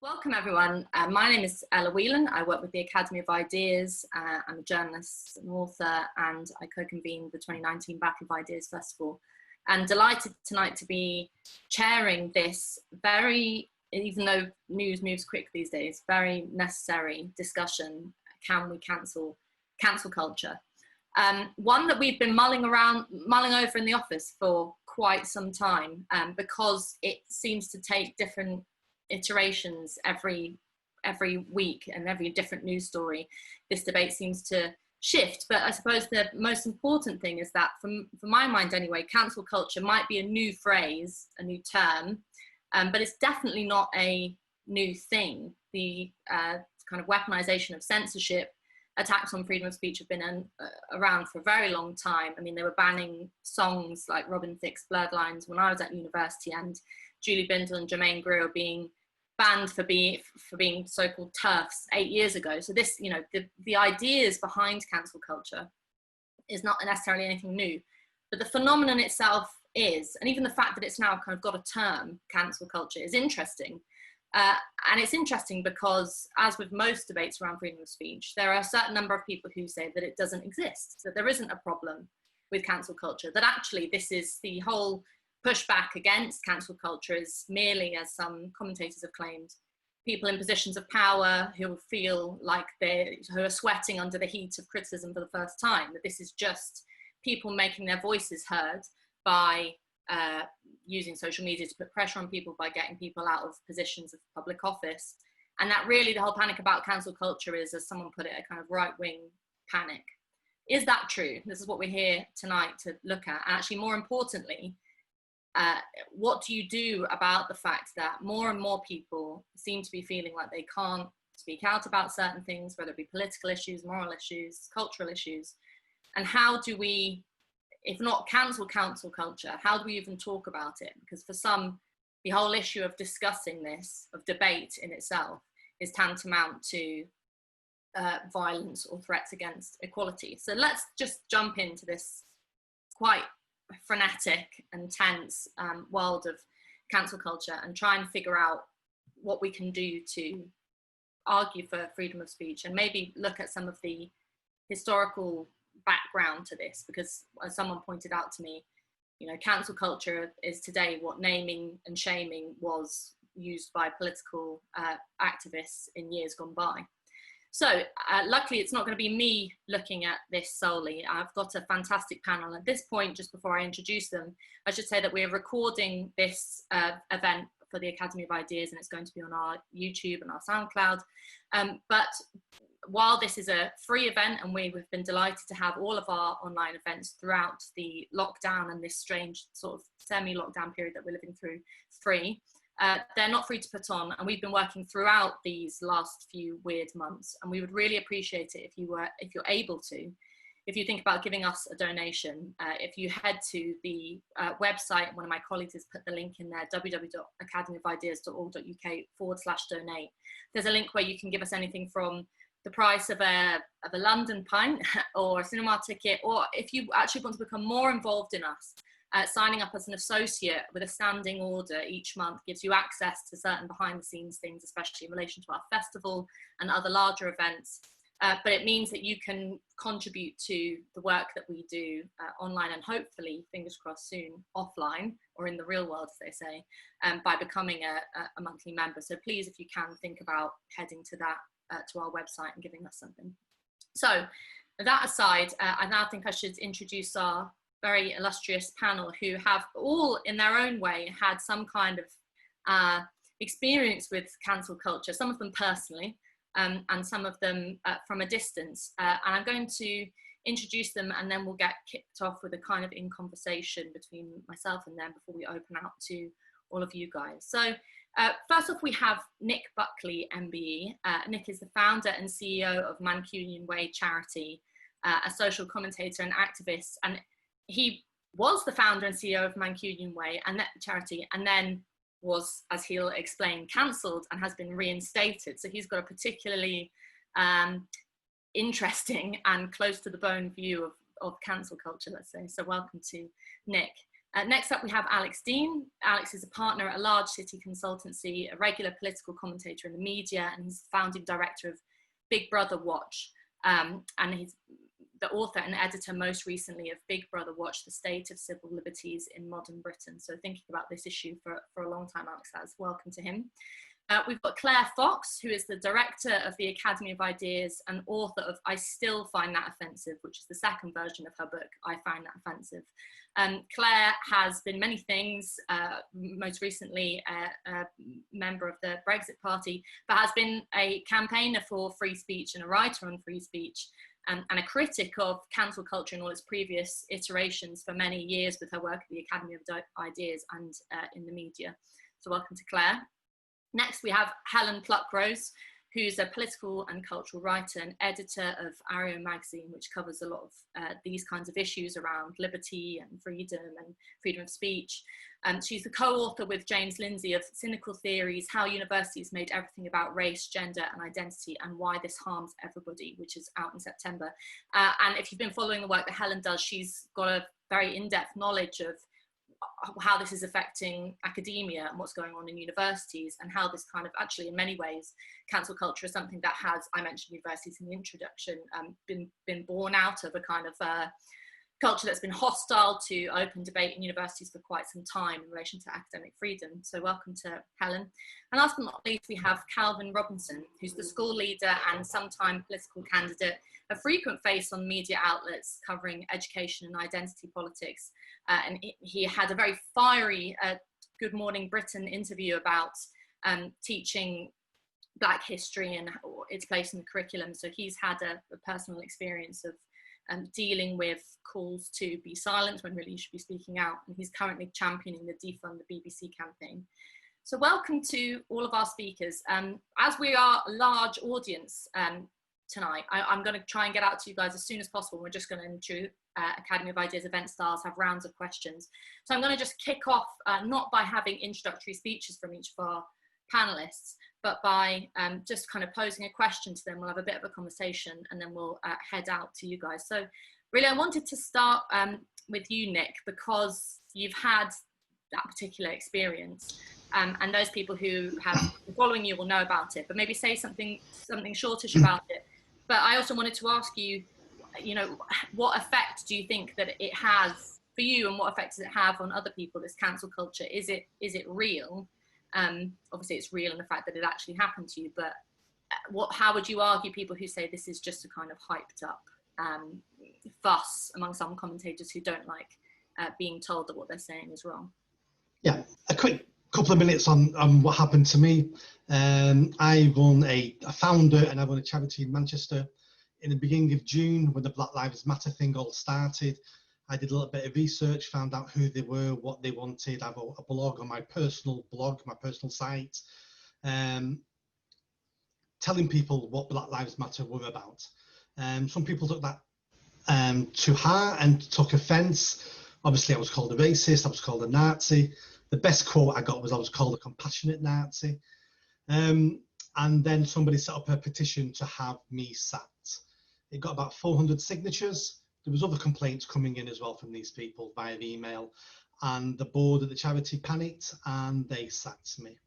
Welcome everyone. My name is Ella Whelan. I work with the Academy of Ideas. I'm a journalist and author, and I co-convened the 2019 Battle of Ideas Festival. And delighted tonight to be chairing this very, even though news moves quick these days, very necessary discussion. Can we cancel culture? One that we've been mulling over in the office for quite some time, because it seems to take different iterations every week, and every different news story this debate seems to shift. But I suppose the most important thing is that, from my mind anyway, cancel culture might be a new phrase, a new term, but it's definitely not a new thing. The kind of weaponization of censorship, attacks on freedom of speech have been around for a very long time. I mean, they were banning songs like Robin Thicke's Blurred Lines when I was at university, and Julie Bindel and Jermaine Greer being banned for being so-called TERFs 8 years ago. So this, you know, the ideas behind cancel culture is not necessarily anything new, but the phenomenon itself is, and even the fact that it's now kind of got a term, cancel culture, is interesting. And it's interesting because, as with most debates around freedom of speech, there are a certain number of people who say that it doesn't exist, that there isn't a problem with cancel culture, that actually this is the whole pushback against cancel culture is merely, as some commentators have claimed, people in positions of power who feel like who are sweating under the heat of criticism for the first time, that this is just people making their voices heard by using social media to put pressure on people, by getting people out of positions of public office. And that really the whole panic about cancel culture is, as someone put it, a kind of right-wing panic. Is that true? This is what we're here tonight to look at. And actually, more importantly, what do you do about the fact that more and more people seem to be feeling like they can't speak out about certain things, whether it be political issues, moral issues, cultural issues? And how do we, if not cancel culture, how do we even talk about it? Because for some, the whole issue of discussing this, of debate in itself, is tantamount to violence or threats against equality. So let's just jump into this quite frenetic and tense world of cancel culture and try and figure out what we can do to argue for freedom of speech, and maybe look at some of the historical background to this, because as someone pointed out to me, you know, cancel culture is today what naming and shaming was used by political activists in years gone by. So luckily, it's not going to be me looking at this solely. I've got a fantastic panel. At this point, just before I introduce them, I should say that we're recording this event for the Academy of Ideas, and it's going to be on our YouTube and our SoundCloud. But while this is a free event, and we've been delighted to have all of our online events throughout the lockdown and this strange sort of semi-lockdown period that we're living through free, they're not free to put on, and we've been working throughout these last few weird months, and we would really appreciate it if you're able to, if you think about giving us a donation. If you head to the website, one of my colleagues has put the link in there, www.academyofideas.org.uk/donate. There's a link where you can give us anything from the price of a London pint or a cinema ticket, or if you actually want to become more involved in us, signing up as an associate with a standing order each month gives you access to certain behind the scenes things, especially in relation to our festival and other larger events. But it means that you can contribute to the work that we do online, and hopefully, fingers crossed, soon offline, or in the real world, as they say, by becoming a monthly member. So please, if you can, think about heading to that, to our website and giving us something. So that aside, I now think I should introduce our very illustrious panel, who have all in their own way had some kind of experience with cancel culture, some of them personally, and some of them from a distance. And I'm going to introduce them, and then we'll get kicked off with a kind of in conversation between myself and them before we open out to all of you guys. So first off, we have Nick Buckley MBE. Nick is the founder and CEO of Mancunian Way charity, a social commentator and activist, and he was the founder and CEO of Mancunian Way and that charity, and then was, as he'll explain, cancelled and has been reinstated. So he's got a particularly interesting and close to the bone view of cancel culture, let's say. So welcome to Nick. Next up, we have Alex Deane. Alex is a partner at a large city consultancy, a regular political commentator in the media, and he's the founding director of Big Brother Watch. And he's the author and editor most recently of Big Brother Watch, The State of Civil Liberties in Modern Britain. So thinking about this issue for a long time, Alex has. Welcome to him. We've got Claire Fox, who is the director of the Academy of Ideas and author of I Still Find That Offensive, which is the second version of her book, I Find That Offensive. Claire has been many things, most recently a member of the Brexit Party, but has been a campaigner for free speech and a writer on free speech, and a critic of cancel culture in all its previous iterations for many years with her work at the Academy of Ideas and in the media. So welcome to Claire. Next, we have Helen Pluckrose, who's a political and cultural writer and editor of Ario magazine, which covers a lot of these kinds of issues around liberty and freedom of speech. She's the co-author with James Lindsay of Cynical Theories, How Universities Made Everything About Race, Gender and Identity and Why This Harms Everybody, which is out in September. And if you've been following the work that Helen does, she's got a very in-depth knowledge of how this is affecting academia and what's going on in universities, and how this kind of actually in many ways cancel culture is something that has, I mentioned universities in the introduction, been born out of a kind of culture that's been hostile to open debate in universities for quite some time in relation to academic freedom. So welcome to Helen. And last but not least, we have Calvin Robinson, who's the school leader and sometime political candidate, a frequent face on media outlets covering education and identity politics. And he had a very fiery Good Morning Britain interview about teaching Black history and its place in the curriculum. So he's had a personal experience of dealing with calls to be silent when really you should be speaking out. And he's currently championing the Defund the BBC campaign. So welcome to all of our speakers. As we are a large audience tonight, I'm going to try and get out to you guys as soon as possible. We're just going to ensure Academy of Ideas event stars have rounds of questions. So I'm going to just kick off, not by having introductory speeches from each of our panelists, but by just kind of posing a question to them. We'll have a bit of a conversation and then we'll head out to you guys. So really, I wanted to start with you, Nick, because you've had that particular experience. And those people who have been following you will know about it, but maybe say something shortish about it. But I also wanted to ask you, you know, what effect do you think that it has for you, and what effect does it have on other people, this cancel culture? Is it real? Obviously it's real in the fact that it actually happened to you, but how would you argue people who say this is just a kind of hyped up fuss among some commentators who don't like being told that what they're saying is wrong? Yeah, a quick couple of minutes on what happened to me. I run a founder and I run a charity in Manchester. In the beginning of June, when the Black Lives Matter thing all started, I did a little bit of research, found out who they were, what they wanted. I wrote a blog on my personal site, telling people what Black Lives Matter were about. Some people took that to heart and took offence. Obviously, I was called a racist, I was called a Nazi. The best quote I got was I was called a compassionate Nazi. And then somebody set up a petition to have me sacked. It got about 400 signatures. There was other complaints coming in as well from these people via email, and the board of the charity panicked and they sacked me.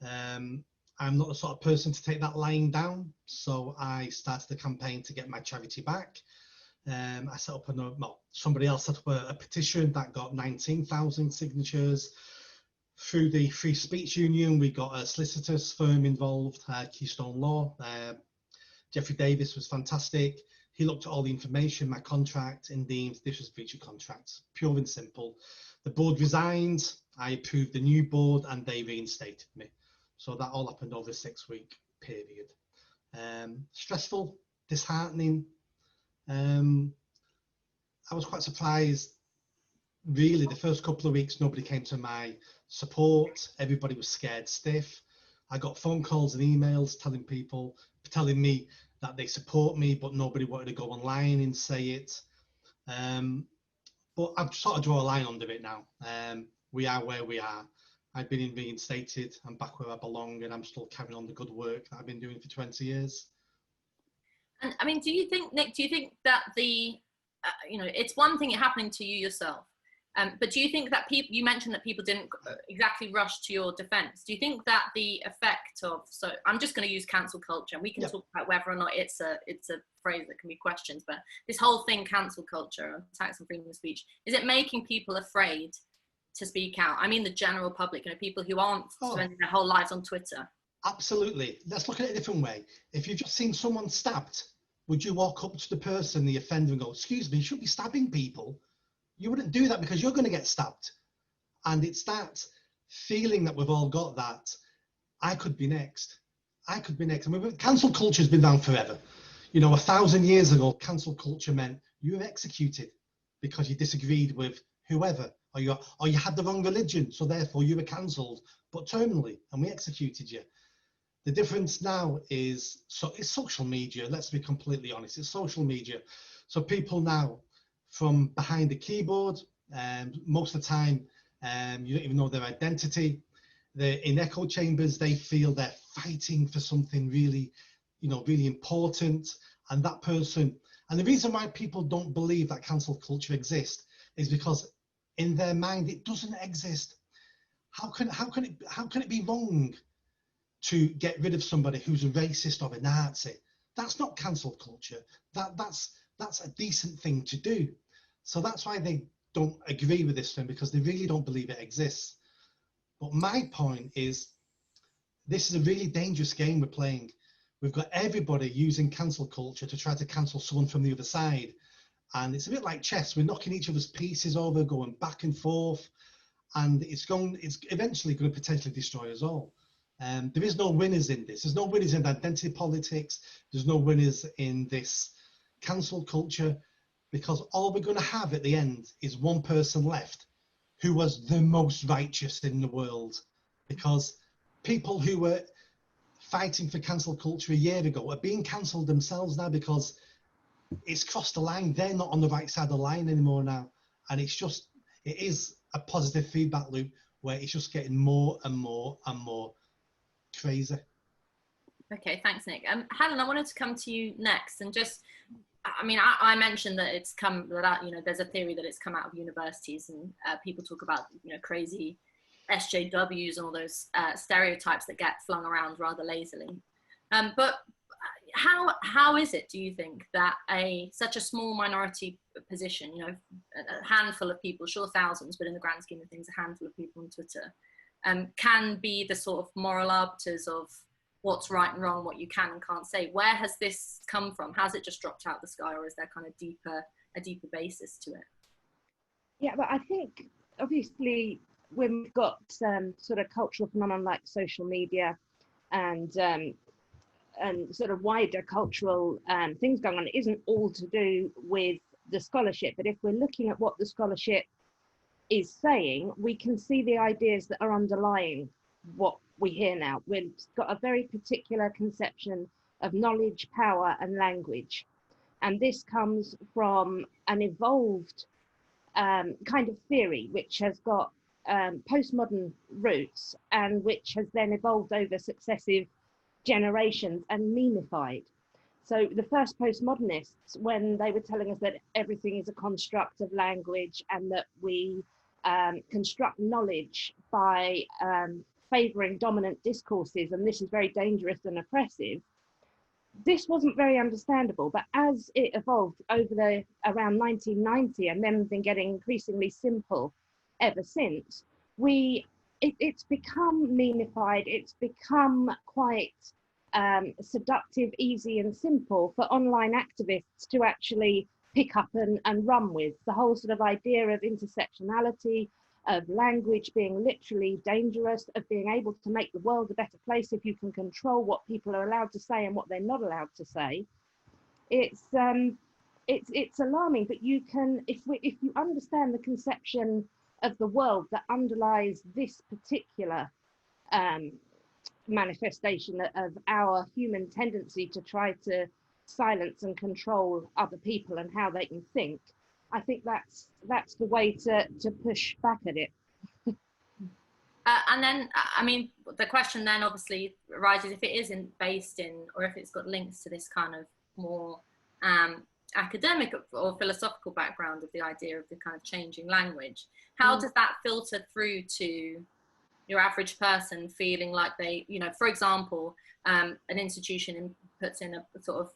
I'm not the sort of person to take that lying down, so I started a campaign to get my charity back. I set up somebody else set up a petition that got 19,000 signatures. Through the Free Speech Union, we got a solicitors firm involved, Keystone Law. Jeffrey Davis was fantastic. He looked at all the information, my contract, and deemed this was breach of contract, pure and simple. The board resigned, I approved the new board, and they reinstated me. So that all happened over a 6-week period. Stressful, disheartening. I was quite surprised. Really, the first couple of weeks, nobody came to my support. Everybody was scared stiff. I got phone calls and emails telling me that they support me, but nobody wanted to go online and say it. But I've sort of drawn a line under it now. We are where we are. I've been reinstated. I'm back where I belong, and I'm still carrying on the good work that I've been doing for 20 years. And I mean, Nick, do you think that it's one thing happening to you yourself, But do you think that people, you mentioned that people didn't exactly rush to your defense. Do you think that the effect of, so I'm just going to use cancel culture, and we can talk about whether or not it's a phrase that can be questioned, but this whole thing, cancel culture, attacks on freedom of speech, is it making people afraid to speak out? I mean, the general public, people who aren't spending their whole lives on Twitter. Absolutely. Let's look at it a different way. If you've just seen someone stabbed, would you walk up to the person, the offender, and go, excuse me, you shouldn't be stabbing people? You wouldn't do that because you're going to get stabbed. And it's that feeling that we've all got, that I could be next. I could be next. I mean, cancel culture has been around forever. 1,000 years ago, cancel culture meant you were executed because you disagreed with whoever, or you had the wrong religion, so therefore you were cancelled, but terminally, and we executed you. The difference now is, it's social media. Let's be completely honest. It's social media. So people now, from behind the keyboard, most of the time, you don't even know their identity. They're in echo chambers. They feel they're fighting for something really, really important. And that person, and the reason why people don't believe that cancel culture exists is because in their mind it doesn't exist. How can it be wrong to get rid of somebody who's a racist or a Nazi? That's not cancel culture. That's a decent thing to do. So that's why they don't agree with this thing, because they really don't believe it exists. But my point is, this is a really dangerous game we're playing. We've got everybody using cancel culture to try to cancel someone from the other side. And it's a bit like chess. We're knocking each other's pieces over, going back and forth. And it's eventually going to potentially destroy us all. There is no winners in this. There's no winners in identity politics. There's no winners in this cancel culture, because all we're going to have at the end is one person left who was the most righteous in the world, because people who were fighting for cancel culture a year ago are being cancelled themselves now because it's crossed the line. They're not on the right side of the line anymore now. And it is a positive feedback loop where it's just getting more and more and more crazy. Okay, thanks, Nick. Helen, I wanted to come to you next, and just, I mentioned that it's come, there's a theory that it's come out of universities, and people talk about, crazy SJWs and all those stereotypes that get flung around rather lazily. But how is it, do you think, that such a small minority position, a handful of people, sure thousands, but in the grand scheme of things, a handful of people on Twitter, can be the sort of moral arbiters of what's right and wrong, what you can and can't say? Where has this come from? Has it just dropped out of the sky, or is there kind of a deeper basis to it? Yeah, but I think obviously when we've got sort of cultural phenomenon like social media and sort of wider cultural things going on, it isn't all to do with the scholarship. But if we're looking at what the scholarship is saying, we can see the ideas that are underlying what we hear now. We've got a very particular conception of knowledge, power, and language. And this comes from an evolved kind of theory, which has got postmodern roots and which has then evolved over successive generations and memified. So the first postmodernists, when they were telling us that everything is a construct of language and that we construct knowledge by favouring dominant discourses, and this is very dangerous and oppressive, this wasn't very understandable. But as it evolved over around 1990, and then been getting increasingly simple ever since, it's become memified. It's become quite seductive, easy and simple for online activists to actually pick up and run with. The whole sort of idea of intersectionality, of language being literally dangerous, of being able to make the world a better place if you can control what people are allowed to say and what they're not allowed to say. It's alarming. But you can, if you understand the conception of the world that underlies this particular manifestation of our human tendency to try to silence and control other people and how they can think, I think that's the way to push back at it. And then, the question then obviously arises, if it isn't based in, or if it's got links to this kind of more academic or philosophical background of the idea of the kind of changing language, how does that filter through to your average person feeling like they, you know, for example, an institution puts in a sort of,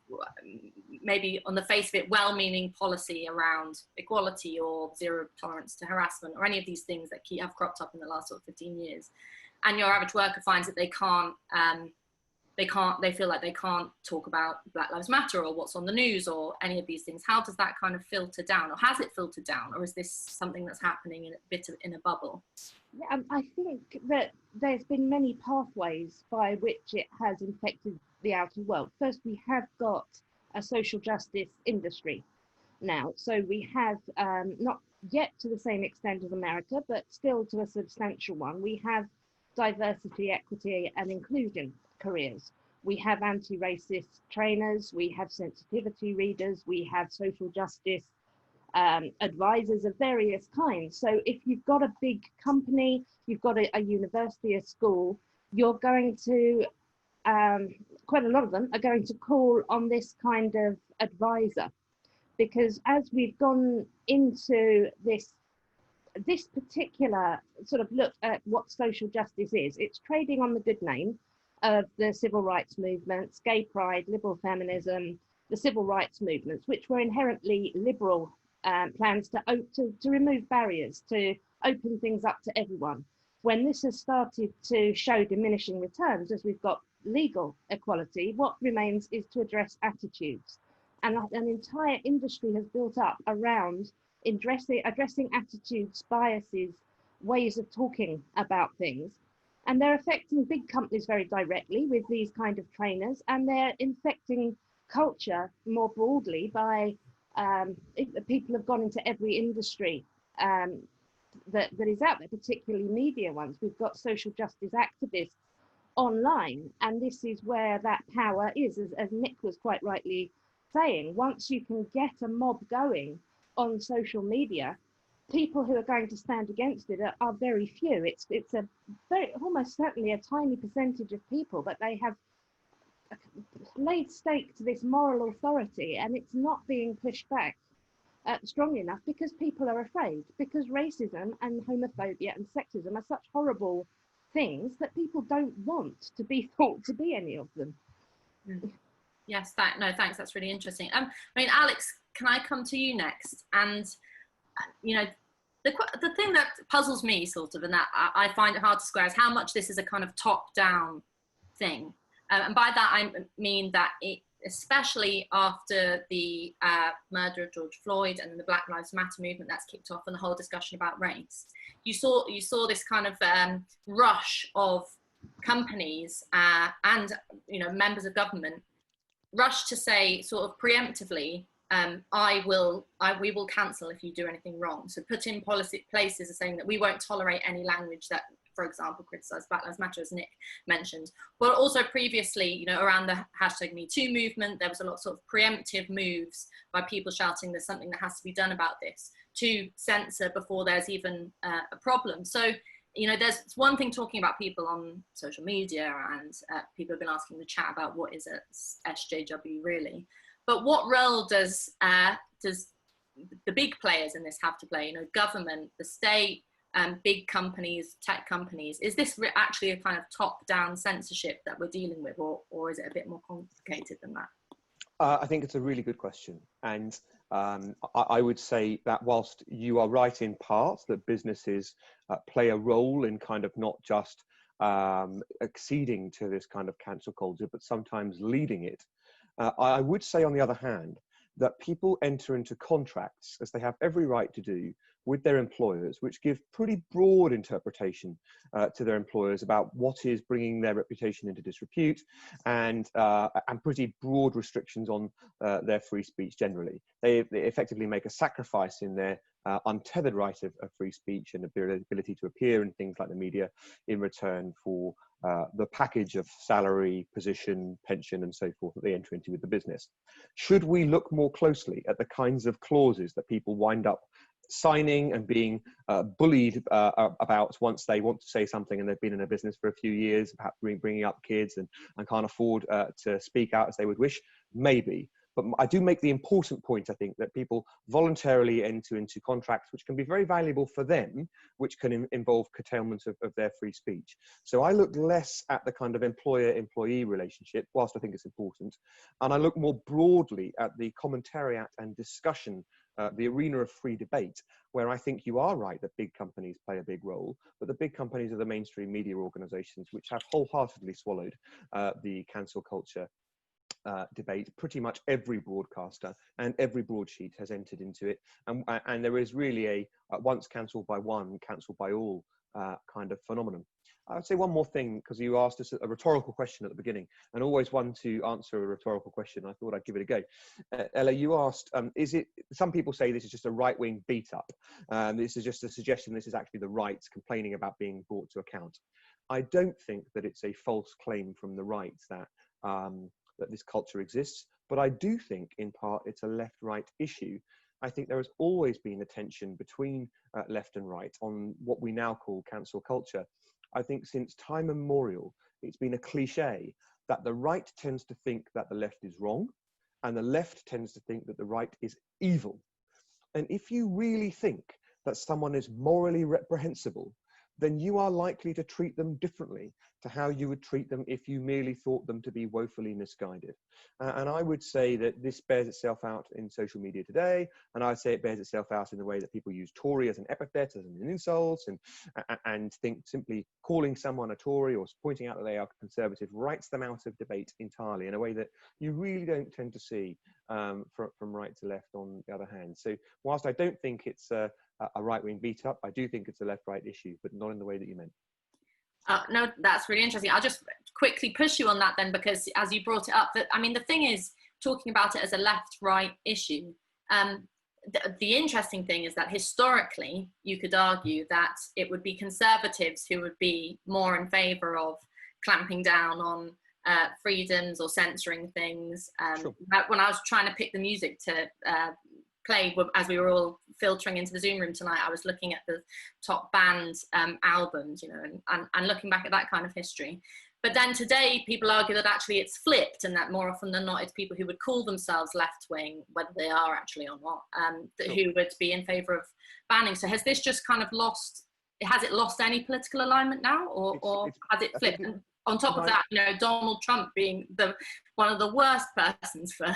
maybe on the face of it, well-meaning policy around equality or zero tolerance to harassment or any of these things that have cropped up in the last sort of 15 years. And your average worker finds that they feel like they can't talk about Black Lives Matter or what's on the news or any of these things. How does that kind of filter down, or has it filtered down, or is this something that's happening in a bubble? Yeah, I think that there's been many pathways by which it has infected the outer world. First, we have got a social justice industry now. So we have, not yet to the same extent as America, but still to a substantial one, we have diversity, equity and inclusion careers. We have anti-racist trainers, we have sensitivity readers, we have social justice advisors of various kinds. So if you've got a big company, you've got a university, a school, you're going to, quite a lot of them are going to call on this kind of advisor, because as we've gone into this particular sort of look at what social justice is, it's trading on the good name of the civil rights movements, gay pride, liberal feminism, the civil rights movements, which were inherently liberal plans to remove barriers, to open things up to everyone. When this has started to show diminishing returns, as we've got legal equality, what remains is to address attitudes. And an entire industry has built up around addressing attitudes, biases, ways of talking about things. And they're affecting big companies very directly with these kind of trainers, and they're infecting culture more broadly by people have gone into every industry that is out there, particularly media ones. We've got social justice activists online, and this is where that power is, as Nick was quite rightly saying. Once you can get a mob going on social media, people who are going to stand against it are very few. It's a very, almost certainly a tiny percentage of people, but they have laid stake to this moral authority, and it's not being pushed back strongly enough because people are afraid, because racism and homophobia and sexism are such horrible things that people don't want to be thought to be any of them. Yes, thanks, that's really interesting. I mean, Alex, can I come to you next? And you know, the thing that puzzles me sort of, and that I find it hard to square, is how much this is a kind of top-down thing. And by that I mean that it, especially after the murder of George Floyd and the Black Lives Matter movement that's kicked off, and the whole discussion about race, you saw this kind of rush of companies and, you know, members of government rush to say sort of preemptively, we will cancel if you do anything wrong. So put in policy places are saying that we won't tolerate any language that, for example, criticise Black Lives Matter, as Nick mentioned. But also previously, you know, around the #MeToo movement, there was a lot of sort of preemptive moves by people shouting there's something that has to be done about this, to censor before there's even a problem. So, you know, there's one thing talking about people on social media, and people have been asking the chat about what is a SJW really. But what role does the big players in this have to play? You know, government, the state, big companies, tech companies. Is this actually a kind of top-down censorship that we're dealing with, or is it a bit more complicated than that? I think it's a really good question. And I would say that whilst you are right in part that businesses play a role in kind of not just acceding to this kind of cancel culture, but sometimes leading it, I would say, on the other hand, that people enter into contracts, as they have every right to do, with their employers, which give pretty broad interpretation to their employers about what is bringing their reputation into disrepute, and pretty broad restrictions on their free speech generally. They effectively make a sacrifice in their untethered right of free speech and ability to appear in things like the media in return for the package of salary, position, pension, and so forth that they enter into with the business. Should we look more closely at the kinds of clauses that people wind up signing and being bullied about once they want to say something and they've been in a business for a few years, perhaps bringing up kids and can't afford to speak out as they would wish? Maybe. But I do make the important point, I think, that people voluntarily enter into contracts which can be very valuable for them, which can involve curtailment of their free speech. So I look less at the kind of employer-employee relationship, whilst I think it's important, and I look more broadly at the commentariat and discussion, the arena of free debate, where I think you are right that big companies play a big role, but the big companies are the mainstream media organisations which have wholeheartedly swallowed the cancel culture debate. Pretty much every broadcaster and every broadsheet has entered into it, and there is really a once cancelled by one, cancelled by all kind of phenomenon. I would say one more thing, because you asked us a rhetorical question at the beginning, and always one to answer a rhetorical question. I thought I'd give it a go. Ella, you asked, is it, some people say this is just a right-wing beat-up. This is just a suggestion this is actually the right complaining about being brought to account. I don't think that it's a false claim from the right that, that this culture exists, but I do think in part it's a left-right issue. I think there has always been a tension between left and right on what we now call cancel culture. I think since time immemorial, it's been a cliche that the right tends to think that the left is wrong, and the left tends to think that the right is evil. And if you really think that someone is morally reprehensible, then you are likely to treat them differently to how you would treat them if you merely thought them to be woefully misguided. And I would say that this bears itself out in social media today, and I'd say it bears itself out in the way that people use Tory as an epithet, as an insult, and think simply calling someone a Tory or pointing out that they are conservative writes them out of debate entirely in a way that you really don't tend to see from right to left on the other hand. So whilst I don't think it's a right-wing beat-up, I do think it's a left-right issue, but not in the way that you meant. No, that's really interesting. I'll just quickly push you on that then, because as you brought it up, that I mean, the thing is, talking about it as a left-right issue, the interesting thing is that historically, you could argue that it would be conservatives who would be more in favour of clamping down on freedoms or censoring things. Sure. When I was trying to pick the music to play, as we were all filtering into the Zoom room tonight, I was looking at the top band albums, you know, and looking back at that kind of history. But then today, people argue that actually it's flipped, and that more often than not, it's people who would call themselves left-wing, whether they are actually or not, who would be in favour of banning. So has this just kind of lost, has it lost any political alignment now, or has it flipped? And on top of that, you know, Donald Trump being one of the worst persons for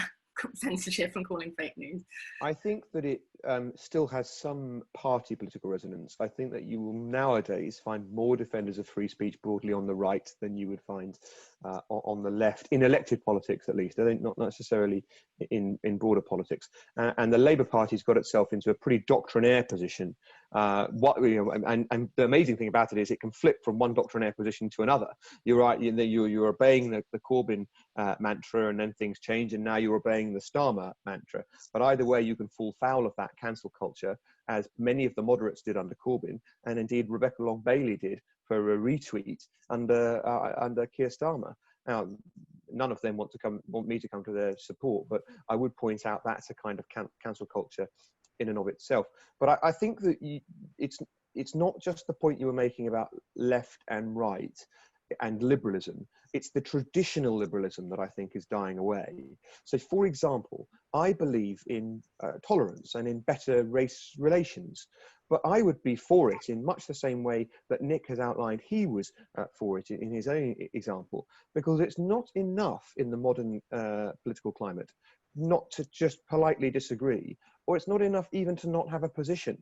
censorship and calling fake news. I think that it still has some party political resonance. I think that you will nowadays find more defenders of free speech broadly on the right than you would find on the left, in elected politics at least. I think not necessarily in broader politics. And the Labour Party's got itself into a pretty doctrinaire position. And the amazing thing about it is it can flip from one doctrinaire position to another. You're right, you're obeying the Corbyn mantra, and then things change, and now you're obeying the Starmer mantra. But either way, you can fall foul of that cancel culture, as many of the moderates did under Corbyn, and indeed Rebecca Long-Bailey did for a retweet under Keir Starmer. Now, none of them want me to come to their support, but I would point out that's a kind of cancel culture in and of itself. But I think that it's not just the point you were making about left and right and liberalism. It's the traditional liberalism that I think is dying away. So, for example, I believe in tolerance and in better race relations, but I would be for it in much the same way that Nick has outlined he was for it in his own example, because it's not enough in the modern political climate not to just politely disagree, or it's not enough even to not have a position.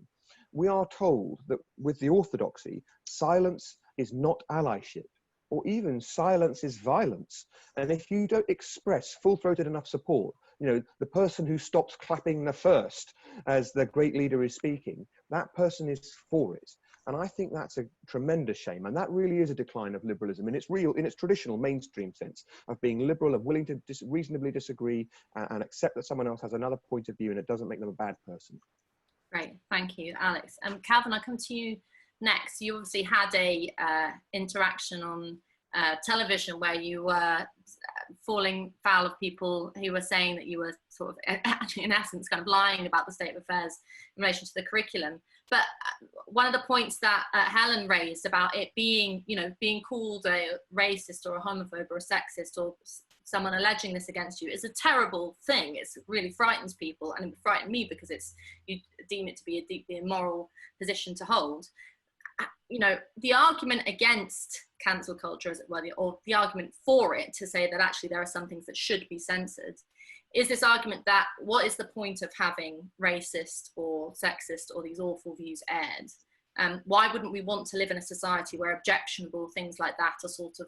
We are told that with the orthodoxy, silence is not allyship, or even silence is violence. And if you don't express full-throated enough support, you know, the person who stops clapping the first as the great leader is speaking, that person is for it. And I think that's a tremendous shame. And that really is a decline of liberalism in its traditional mainstream sense of being liberal and willing to reasonably disagree and accept that someone else has another point of view, and it doesn't make them a bad person. Great, thank you, Alex. Calvin, I'll come to you next. You obviously had a interaction on television where you were falling foul of people who were saying that you were sort of, actually in essence, kind of lying about the state of affairs in relation to the curriculum. But one of the points that Helen raised about it being, you know, being called a racist or a homophobe or a sexist or someone alleging this against you is a terrible thing. It really frightens people, and it frightened me because you deem it to be a deeply immoral position to hold. You know, the argument against cancel culture, as it were, or the argument for it, to say that actually there are some things that should be censored, is this argument that what is the point of having racist or sexist or these awful views aired? Why wouldn't we want to live in a society where objectionable things like that are sort of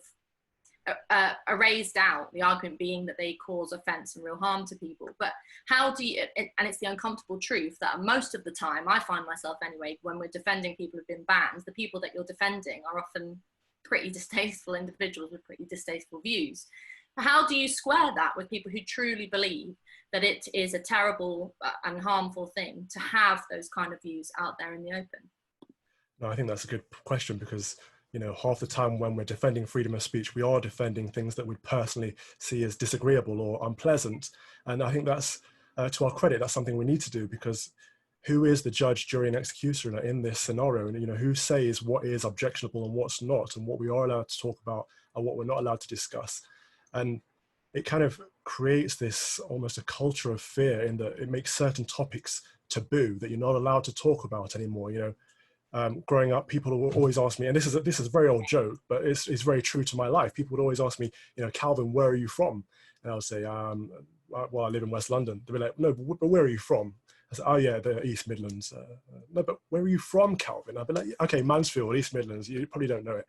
erased out, the argument being that they cause offence and real harm to people? But how do you, and it's the uncomfortable truth that most of the time, I find myself anyway, when we're defending people who've been banned, the people that you're defending are often pretty distasteful individuals with pretty distasteful views. How do you square that with people who truly believe that it is a terrible and harmful thing to have those kind of views out there in the open? No, I think that's a good question, because, you know, half the time when we're defending freedom of speech, we are defending things that we personally see as disagreeable or unpleasant. And I think that's, to our credit, that's something we need to do, because who is the judge, jury and executioner in this scenario? And, you know, who says what is objectionable and what's not, and what we are allowed to talk about and what we're not allowed to discuss? And it kind of creates this almost a culture of fear, in that it makes certain topics taboo that you're not allowed to talk about anymore. You know, growing up, people would always ask me, and this is a very old joke, but it's very true to my life. People would always ask me, you know, Calvin, where are you from? And I'll say, well, I live in West London. They'll be like, no, but where are you from? I said, oh yeah, the East Midlands. No, but where are you from, Calvin? I'll be like, okay, Mansfield, East Midlands. You probably don't know it.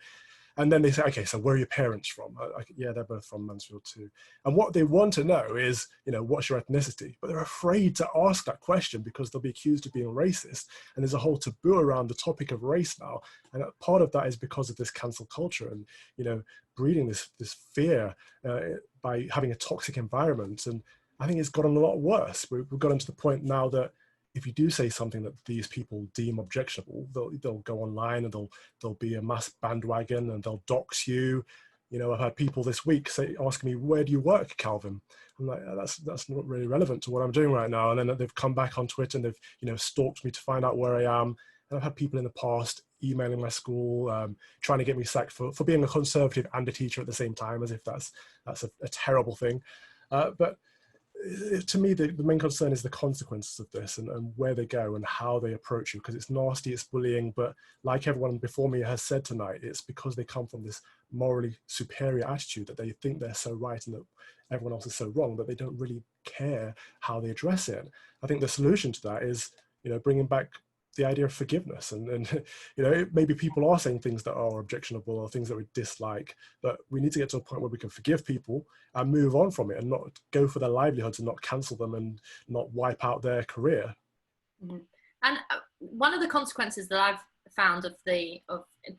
And then they say, okay, so where are your parents from? Yeah, they're both from Mansfield too. And what they want to know is, you know, what's your ethnicity? But they're afraid to ask that question because they'll be accused of being racist. And there's a whole taboo around the topic of race now. And part of that is because of this cancel culture and, you know, breeding this fear by having a toxic environment. And I think it's gotten a lot worse. We've gotten to the point now that if you do say something that these people deem objectionable, they'll go online and there'll be a mass bandwagon and they'll dox you. You know, I've had people this week asking me, where do you work, Calvin? I'm like, that's not really relevant to what I'm doing right now. And then they've come back on Twitter and they've, you know, stalked me to find out where I am. And I've had people in the past emailing my school, trying to get me sacked for being a conservative and a teacher at the same time, as if that's a terrible thing. But to me, the main concern is the consequences of this and where they go and how they approach you, because it's nasty, it's bullying, but like everyone before me has said tonight, it's because they come from this morally superior attitude that they think they're so right and that everyone else is so wrong, that they don't really care how they address it. I think the solution to that is, you know, bringing back the idea of forgiveness and you know, maybe people are saying things that are objectionable or things that we dislike, but we need to get to a point where we can forgive people and move on from it and not go for their livelihoods and not cancel them and not wipe out their career. Mm-hmm. And one of the consequences that I've found of the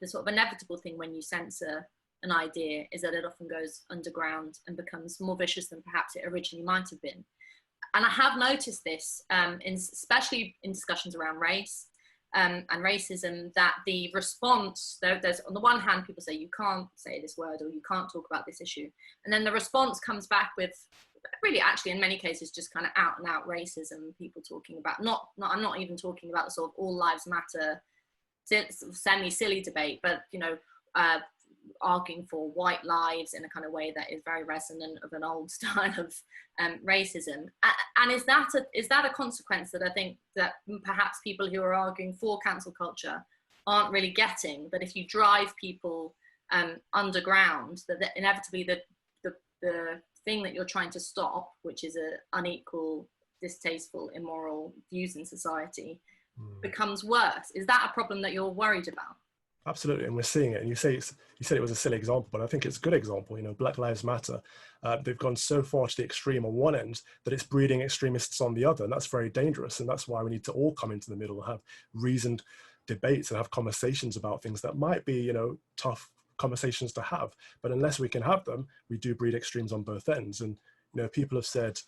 sort of inevitable thing when you censor an idea is that it often goes underground and becomes more vicious than perhaps it originally might have been. And I have noticed this, especially in discussions around race and racism, that the response, there's on the one hand, people say, you can't say this word or you can't talk about this issue. And then the response comes back with really, actually, in many cases, just kind of out and out racism, people talking about, I'm not even talking about the sort of all lives matter, semi-silly debate, but, you know, arguing for white lives in a kind of way that is very resonant of an old style of racism. And is that a consequence that I think that perhaps people who are arguing for cancel culture aren't really getting, that if you drive people underground, that inevitably the thing that you're trying to stop, which is unequal, distasteful, immoral views in society, becomes worse? Is that a problem that you're worried about? Absolutely, and we're seeing it. And you said it was a silly example, but I think it's a good example. You know, Black Lives Matter. They've gone so far to the extreme on one end that it's breeding extremists on the other, and that's very dangerous. And that's why we need to all come into the middle and have reasoned debates and have conversations about things that might be, you know, tough conversations to have. But unless we can have them, we do breed extremes on both ends. And you know, people have said,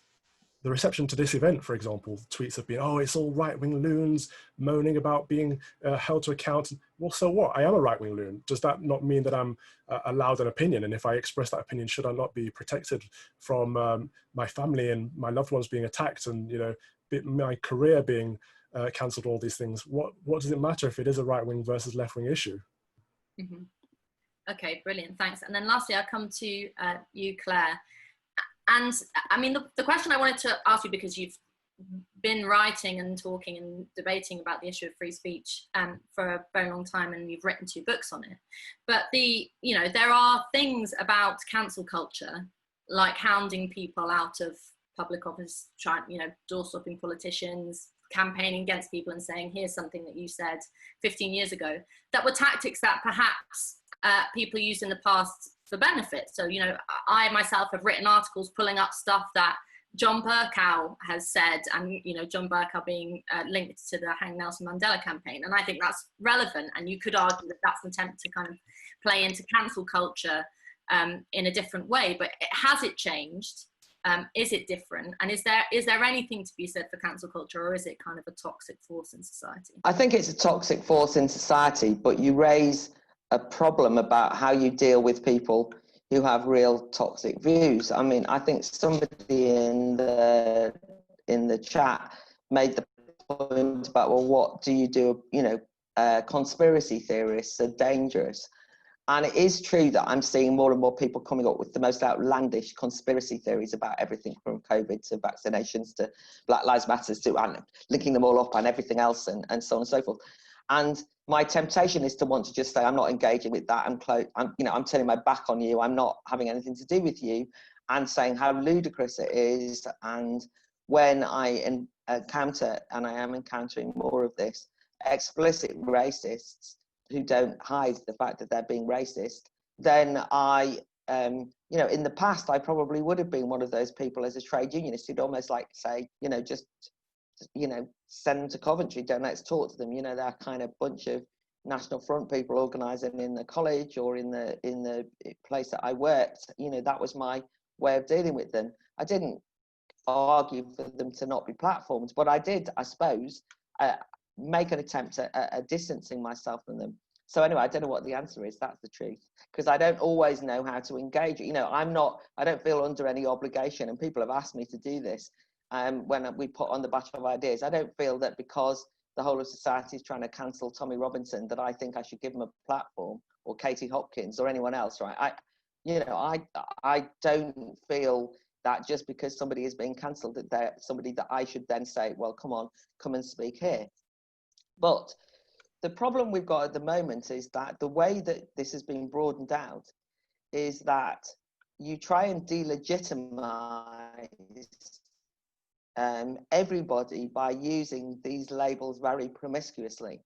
the reception to this event, for example, tweets have been, oh, it's all right-wing loons moaning about being held to account. Well, so what? I am a right-wing loon. Does that not mean that I'm allowed an opinion? And if I express that opinion, should I not be protected from my family and my loved ones being attacked and, you know, my career being cancelled, all these things? What does it matter if it is a right-wing versus left-wing issue? Mm-hmm. Okay, brilliant, thanks. And then lastly, I'll come to you, Claire. And I mean, the question I wanted to ask you, because you've been writing and talking and debating about the issue of free speech for a very long time, and you've written 2 books on it. But there are things about cancel culture, like hounding people out of public office, door stopping politicians, campaigning against people and saying, here's something that you said 15 years ago, that were tactics that perhaps people used in the past for benefit. So, I myself have written articles pulling up stuff that John Bercow has said, and John Bercow being linked to the Hang Nelson Mandela campaign, and I think that's relevant. And you could argue that that's an attempt to kind of play into cancel culture in a different way. But has it changed? Is it different? And is there anything to be said for cancel culture, or is it kind of a toxic force in society? I think it's a toxic force in society, but you raise a problem about how you deal with people who have real toxic views. I mean, I think somebody in the chat made the point about, well, what do you do? Conspiracy theorists are dangerous. And it is true that I'm seeing more and more people coming up with the most outlandish conspiracy theories about everything from COVID to vaccinations to Black Lives Matter to and linking them all up and everything else and so on and so forth. And my temptation is to want to just say, I'm not engaging with that. I'm turning my back on you. I'm not having anything to do with you, and saying how ludicrous it is. And when I encounter, and I am encountering more of this, explicit racists who don't hide the fact that they're being racist, then I, in the past, I probably would have been one of those people as a trade unionist who'd almost like say, just send them to Coventry, don't let's talk to them. They're kind of bunch of National Front people organising in the college or in the place that I worked. That was my way of dealing with them. I didn't argue for them to not be platformed, but I did, I suppose, make an attempt at distancing myself from them. So anyway, I don't know what the answer is. That's the truth, because I don't always know how to engage. I don't feel under any obligation, and people have asked me to do this. When we put on the Bachelor of Ideas, I don't feel that because the whole of society is trying to cancel Tommy Robinson that I think I should give him a platform, or Katie Hopkins or anyone else, right? I don't feel that just because somebody is being cancelled that they're somebody that I should then say, well, come and speak here. But the problem we've got at the moment is that the way that this has been broadened out is that you try and delegitimize everybody by using these labels very promiscuously.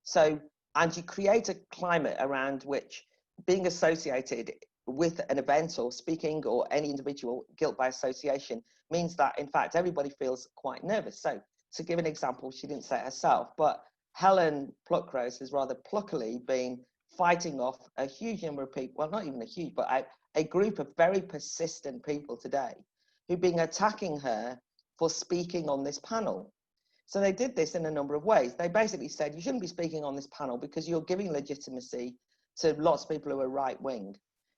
So, and you create a climate around which being associated with an event or speaking or any individual, guilt by association, means that in fact everybody feels quite nervous. So to give an example, she didn't say it herself, but Helen Pluckrose has rather pluckily been fighting off a huge number of people, well, not even a huge, but a group of very persistent people today who've been attacking her for speaking on this panel. So they did this in a number of ways. They basically said, you shouldn't be speaking on this panel because you're giving legitimacy to lots of people who are right-wing.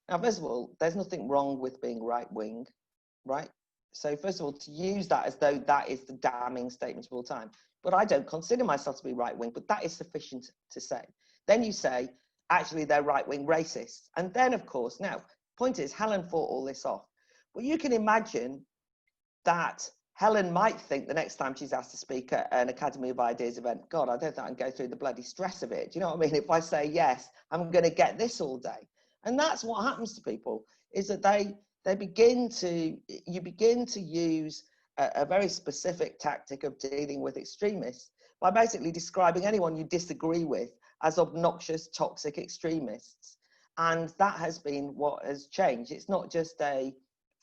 Now, first of all, there's nothing wrong with being right-wing, right? So first of all, to use that as though that is the damning statement of all time. But I don't consider myself to be right-wing, but that is sufficient to say. Then you say, actually, they're right-wing racists. And then, of course, now, point is, Helen fought all this off. Well, you can imagine that Helen might think the next time she's asked to speak at an Academy of Ideas event, God, I don't think I can go through the bloody stress of it. Do you know what I mean? If I say yes, I'm going to get this all day. And that's what happens to people, is that you begin to use a very specific tactic of dealing with extremists by basically describing anyone you disagree with as obnoxious, toxic extremists. And that has been what has changed. It's not just a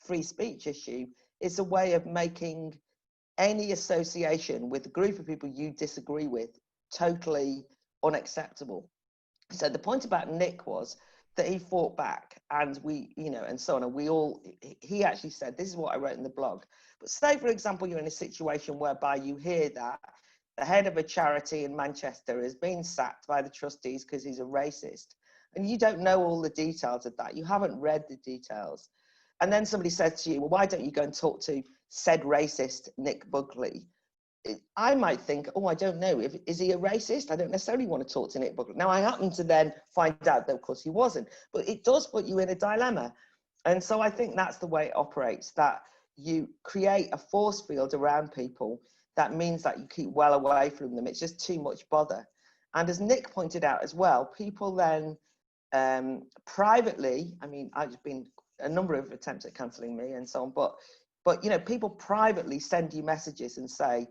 free speech issue. It's a way of making any association with a group of people you disagree with totally unacceptable. So the point about Nick was that he fought back, and and so on. And he actually said, this is what I wrote in the blog. But say, for example, you're in a situation whereby you hear that the head of a charity in Manchester has been sacked by the trustees because he's a racist, and you don't know all the details of that. You haven't read the details. And then somebody says to you, well, why don't you go and talk to said racist Nick Buckley? I might think, oh, I don't know. Is he a racist? I don't necessarily want to talk to Nick Buckley. Now, I happen to then find out that, of course, he wasn't. But it does put you in a dilemma. And so I think that's the way it operates, that you create a force field around people. That means that you keep well away from them. It's just too much bother. And as Nick pointed out as well, people then privately, I mean, I've been a number of attempts at cancelling me and so on, but you know, people privately send you messages and say,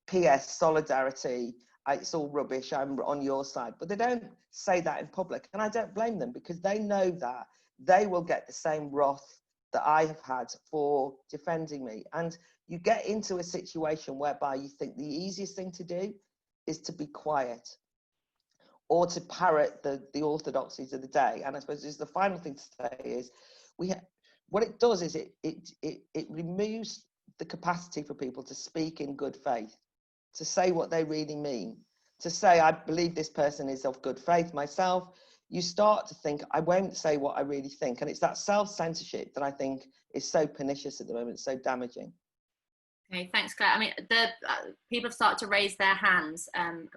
PS, solidarity, it's all rubbish, I'm on your side. But they don't say that in public. And I don't blame them, because they know that they will get the same wrath that I have had for defending me. And you get into a situation whereby you think the easiest thing to do is to be quiet, or to parrot the orthodoxies of the day. And I suppose just the final thing to say is, what it does is it removes the capacity for people to speak in good faith, to say what they really mean, to say, I believe this person is of good faith myself. You start to think, I won't say what I really think. And it's that self-censorship that I think is so pernicious at the moment, so damaging. Okay, thanks, Claire. I mean, people have started to raise their hands,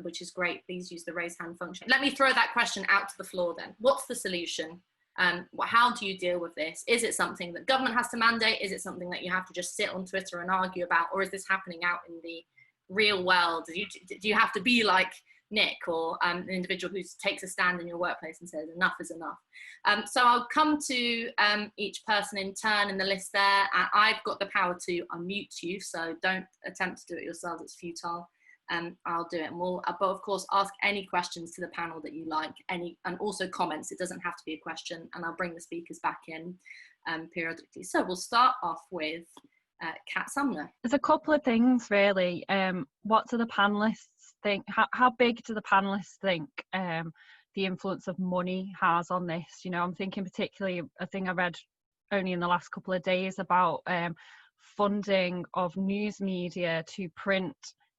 which is great. Please use the raise hand function. Let me throw that question out to the floor then. What's the solution? How do you deal with this? Is it something that government has to mandate? Is it something that you have to just sit on Twitter and argue about? Or is this happening out in the real world? Do you have to be like Nick, or an individual who takes a stand in your workplace and says enough is enough? So I'll come to each person in turn in the list there. I've got the power to unmute you, so don't attempt to do it yourselves, it's futile. I'll do it, and we'll, but of course, ask any questions to the panel that you like, and also comments. It doesn't have to be a question, and I'll bring the speakers back in periodically. So we'll start off with Kat Sumner. There's a couple of things really. What do the panelists think? How big do the panelists think the influence of money has on this? You know, I'm thinking particularly a thing I read only in the last couple of days about funding of news media to print,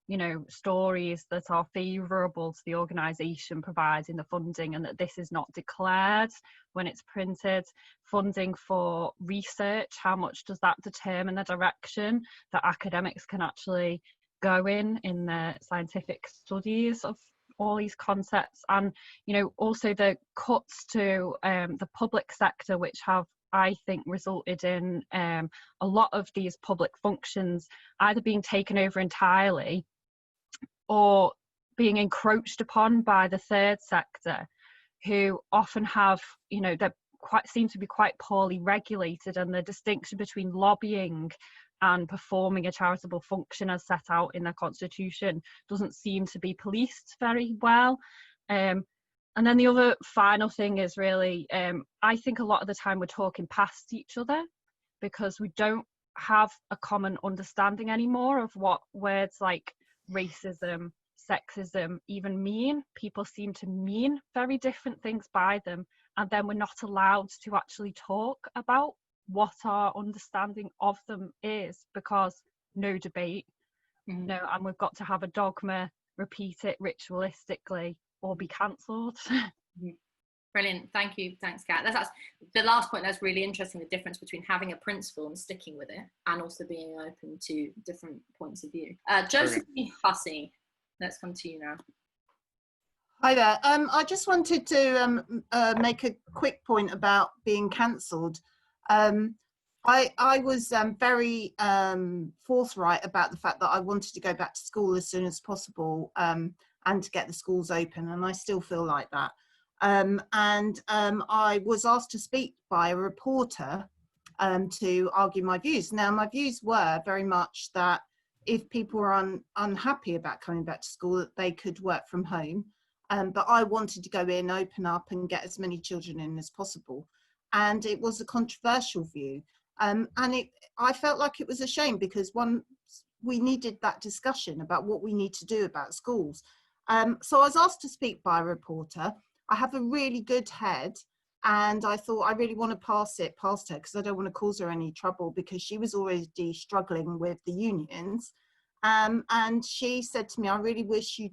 you know, stories that are favourable to the organisation providing the funding, and that this is not declared when it's printed. Funding for research, how much does that determine the direction that academics can actually go in their scientific studies of all these concepts? And, you know, also the cuts to the public sector, which have, I think, resulted in a lot of these public functions either being taken over entirely or being encroached upon by the third sector, who often have, you know, that seem to be quite poorly regulated, and the distinction between lobbying and performing a charitable function as set out in their constitution doesn't seem to be policed very well. And then the other final thing is really, I think a lot of the time we're talking past each other, because we don't have a common understanding anymore of what words like racism, sexism even mean. People seem to mean very different things by them, and then we're not allowed to actually talk about what our understanding of them is, because no debate, no, and we've got to have a dogma, repeat it ritualistically, or be cancelled. Brilliant, thank you, thanks, Kat. That's the last point. That's really interesting, the difference between having a principle and sticking with it, and also being open to different points of view. Josephine Hussey, let's come to you now. Hi there. I just wanted to make a quick point about being cancelled. I was very forthright about the fact that I wanted to go back to school as soon as possible, and to get the schools open, and I still feel like that. I was asked to speak by a reporter to argue my views. Now, my views were very much that if people were unhappy about coming back to school, that they could work from home. But I wanted to go in, open up, and get as many children in as possible. And it was a controversial view. I felt like it was a shame, because we needed that discussion about what we need to do about schools. So I was asked to speak by a reporter. I have a really good head, and I thought I really want to pass it past her, because I don't want to cause her any trouble, because she was already struggling with the unions. And she said to me, I really wish you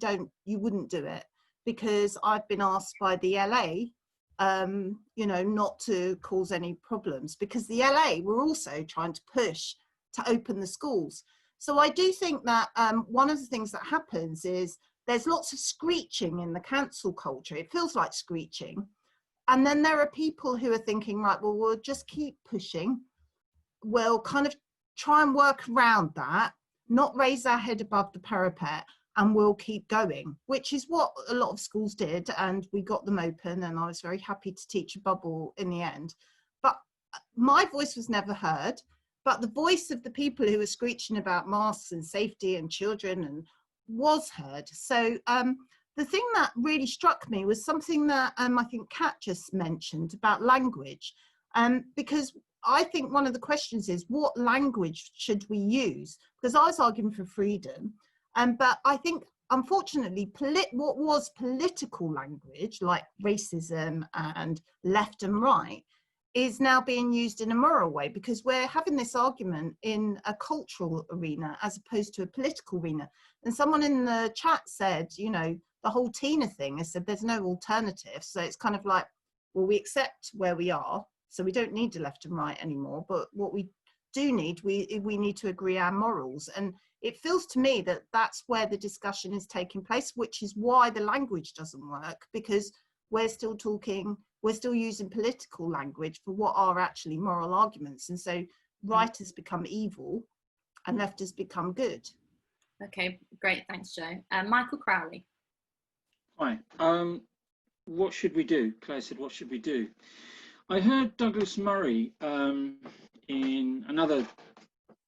wouldn't do it, because I've been asked by the LA, you know, not to cause any problems, because the LA were also trying to push to open the schools. So I do think that one of the things that happens is there's lots of screeching in the cancel culture. It feels like screeching. And then there are people who are thinking, right, well, we'll just keep pushing. We'll kind of try and work around that, not raise our head above the parapet, and we'll keep going, which is what a lot of schools did. And we got them open, and I was very happy to teach a bubble in the end. But my voice was never heard. But the voice of the people who were screeching about masks and safety and children and was heard. So the thing that really struck me was something that I think Kat just mentioned about language, because I think one of the questions is, what language should we use? Because I was arguing for freedom, but I think, unfortunately, what was political language, like racism and left and right, is now being used in a moral way, because we're having this argument in a cultural arena as opposed to a political arena. And someone in the chat said, you know, the whole Tina thing has said there's no alternative. So it's kind of like, well, we accept where we are, so we don't need the left and right anymore. But what we do need, we need to agree our morals. And it feels to me that that's where the discussion is taking place, which is why the language doesn't work, because we're still talking, we're still using political language for what are actually moral arguments. And so right has become evil and left has become good. Okay, great, thanks, Jo. Michael Crowley. Hi, what should we do? Claire said, what should we do? I heard Douglas Murray in another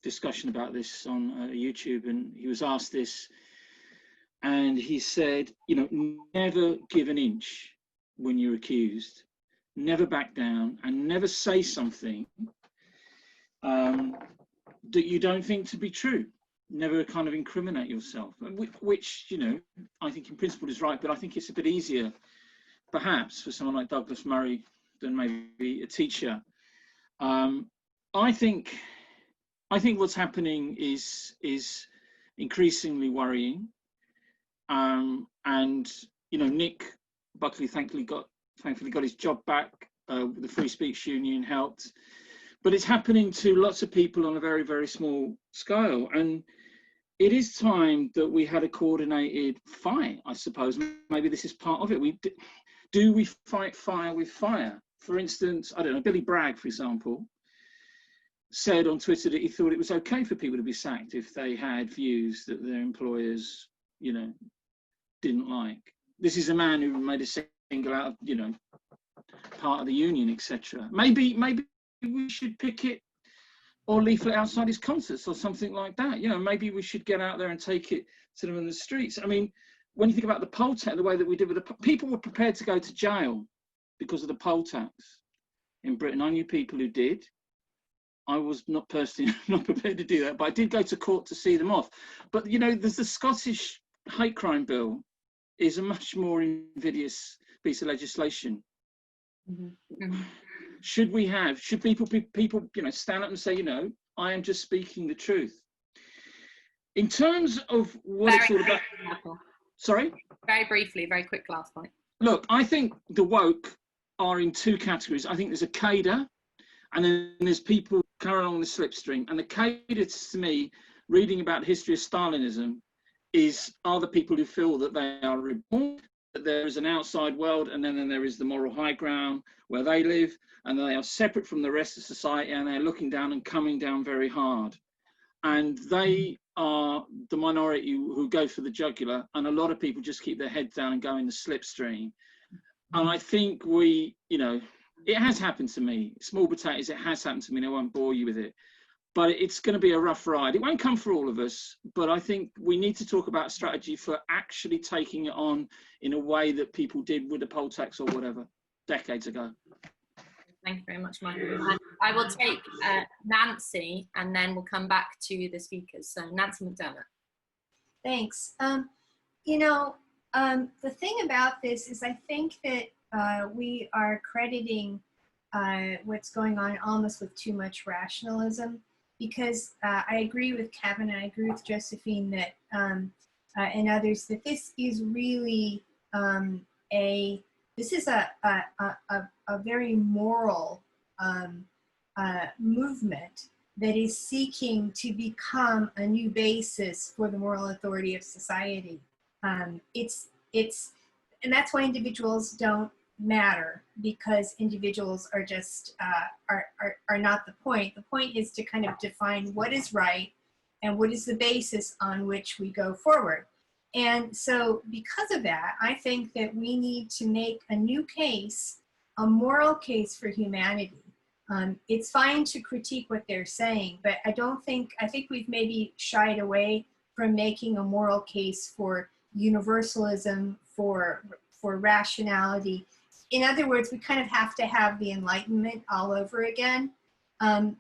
discussion about this on YouTube, and he was asked this, and he said, you know, never give an inch when you're accused, never back down, and never say something that you don't think to be true. Never kind of incriminate yourself, which, you know, I think in principle is right, but I think it's a bit easier perhaps for someone like Douglas Murray than maybe a teacher. I think what's happening is increasingly worrying, and you know, Nick Buckley thankfully got his job back. The Free Speech Union helped, but it's happening to lots of people on a very, very small scale, and it is time that we had a coordinated fight, I suppose. Maybe this is part of it. Do we fight fire with fire? For instance, I don't know, Billy Bragg, for example, said on Twitter that he thought it was okay for people to be sacked if they had views that their employers, you know, didn't like. This is a man who made a single out of, you know, part of the union, etc. Maybe we should picket or leaflet outside his concerts or something like that. You know, maybe we should get out there and take it to them in the streets. I mean, when you think about the poll tax, the way that we did with the people were prepared to go to jail because of the poll tax in Britain. I knew people who did. I was not personally not prepared to do that, but I did go to court to see them off. But, you know, there's the Scottish hate crime bill is a much more invidious piece of legislation. Mm-hmm. Mm-hmm. Should people, you know, stand up and say, you know, I am just speaking the truth. In terms of what it's all about. Sorry? Very briefly, very quick last point. Look, I think the woke are in two categories. I think there's a cadre, and then there's people carrying along the slipstream. And the cadre, to me, reading about the history of Stalinism, are the people who feel that they are reborn, that there is an outside world, and then there is the moral high ground where they live, and they are separate from the rest of society, and they're looking down and coming down very hard. And they are the minority who go for the jugular, and a lot of people just keep their heads down and go in the slipstream. And I think we, you know, it has happened to me. Small potatoes, it has happened to me, and I won't bore you with it. But it's going to be a rough ride. It won't come for all of us, but I think we need to talk about a strategy for actually taking it on in a way that people did with the poll tax or whatever, decades ago. Thank you very much, Michael. I will take Nancy, and then we'll come back to the speakers. So Nancy McDermott. Thanks. You know, the thing about this is I think that we are crediting what's going on almost with too much rationalism, because I agree with Kevin and I agree with Josephine that and others that this is really this is a very moral movement that is seeking to become a new basis for the moral authority of society. And that's why individuals don't matter, because individuals are just are not the point. The point is to kind of define what is right and what is the basis on which we go forward. And so because of that, I think that we need to make a new case, a moral case for humanity. It's fine to critique what they're saying, but I think we've maybe shied away from making a moral case for universalism, for rationality. In other words, we kind of have to have the Enlightenment all over again. And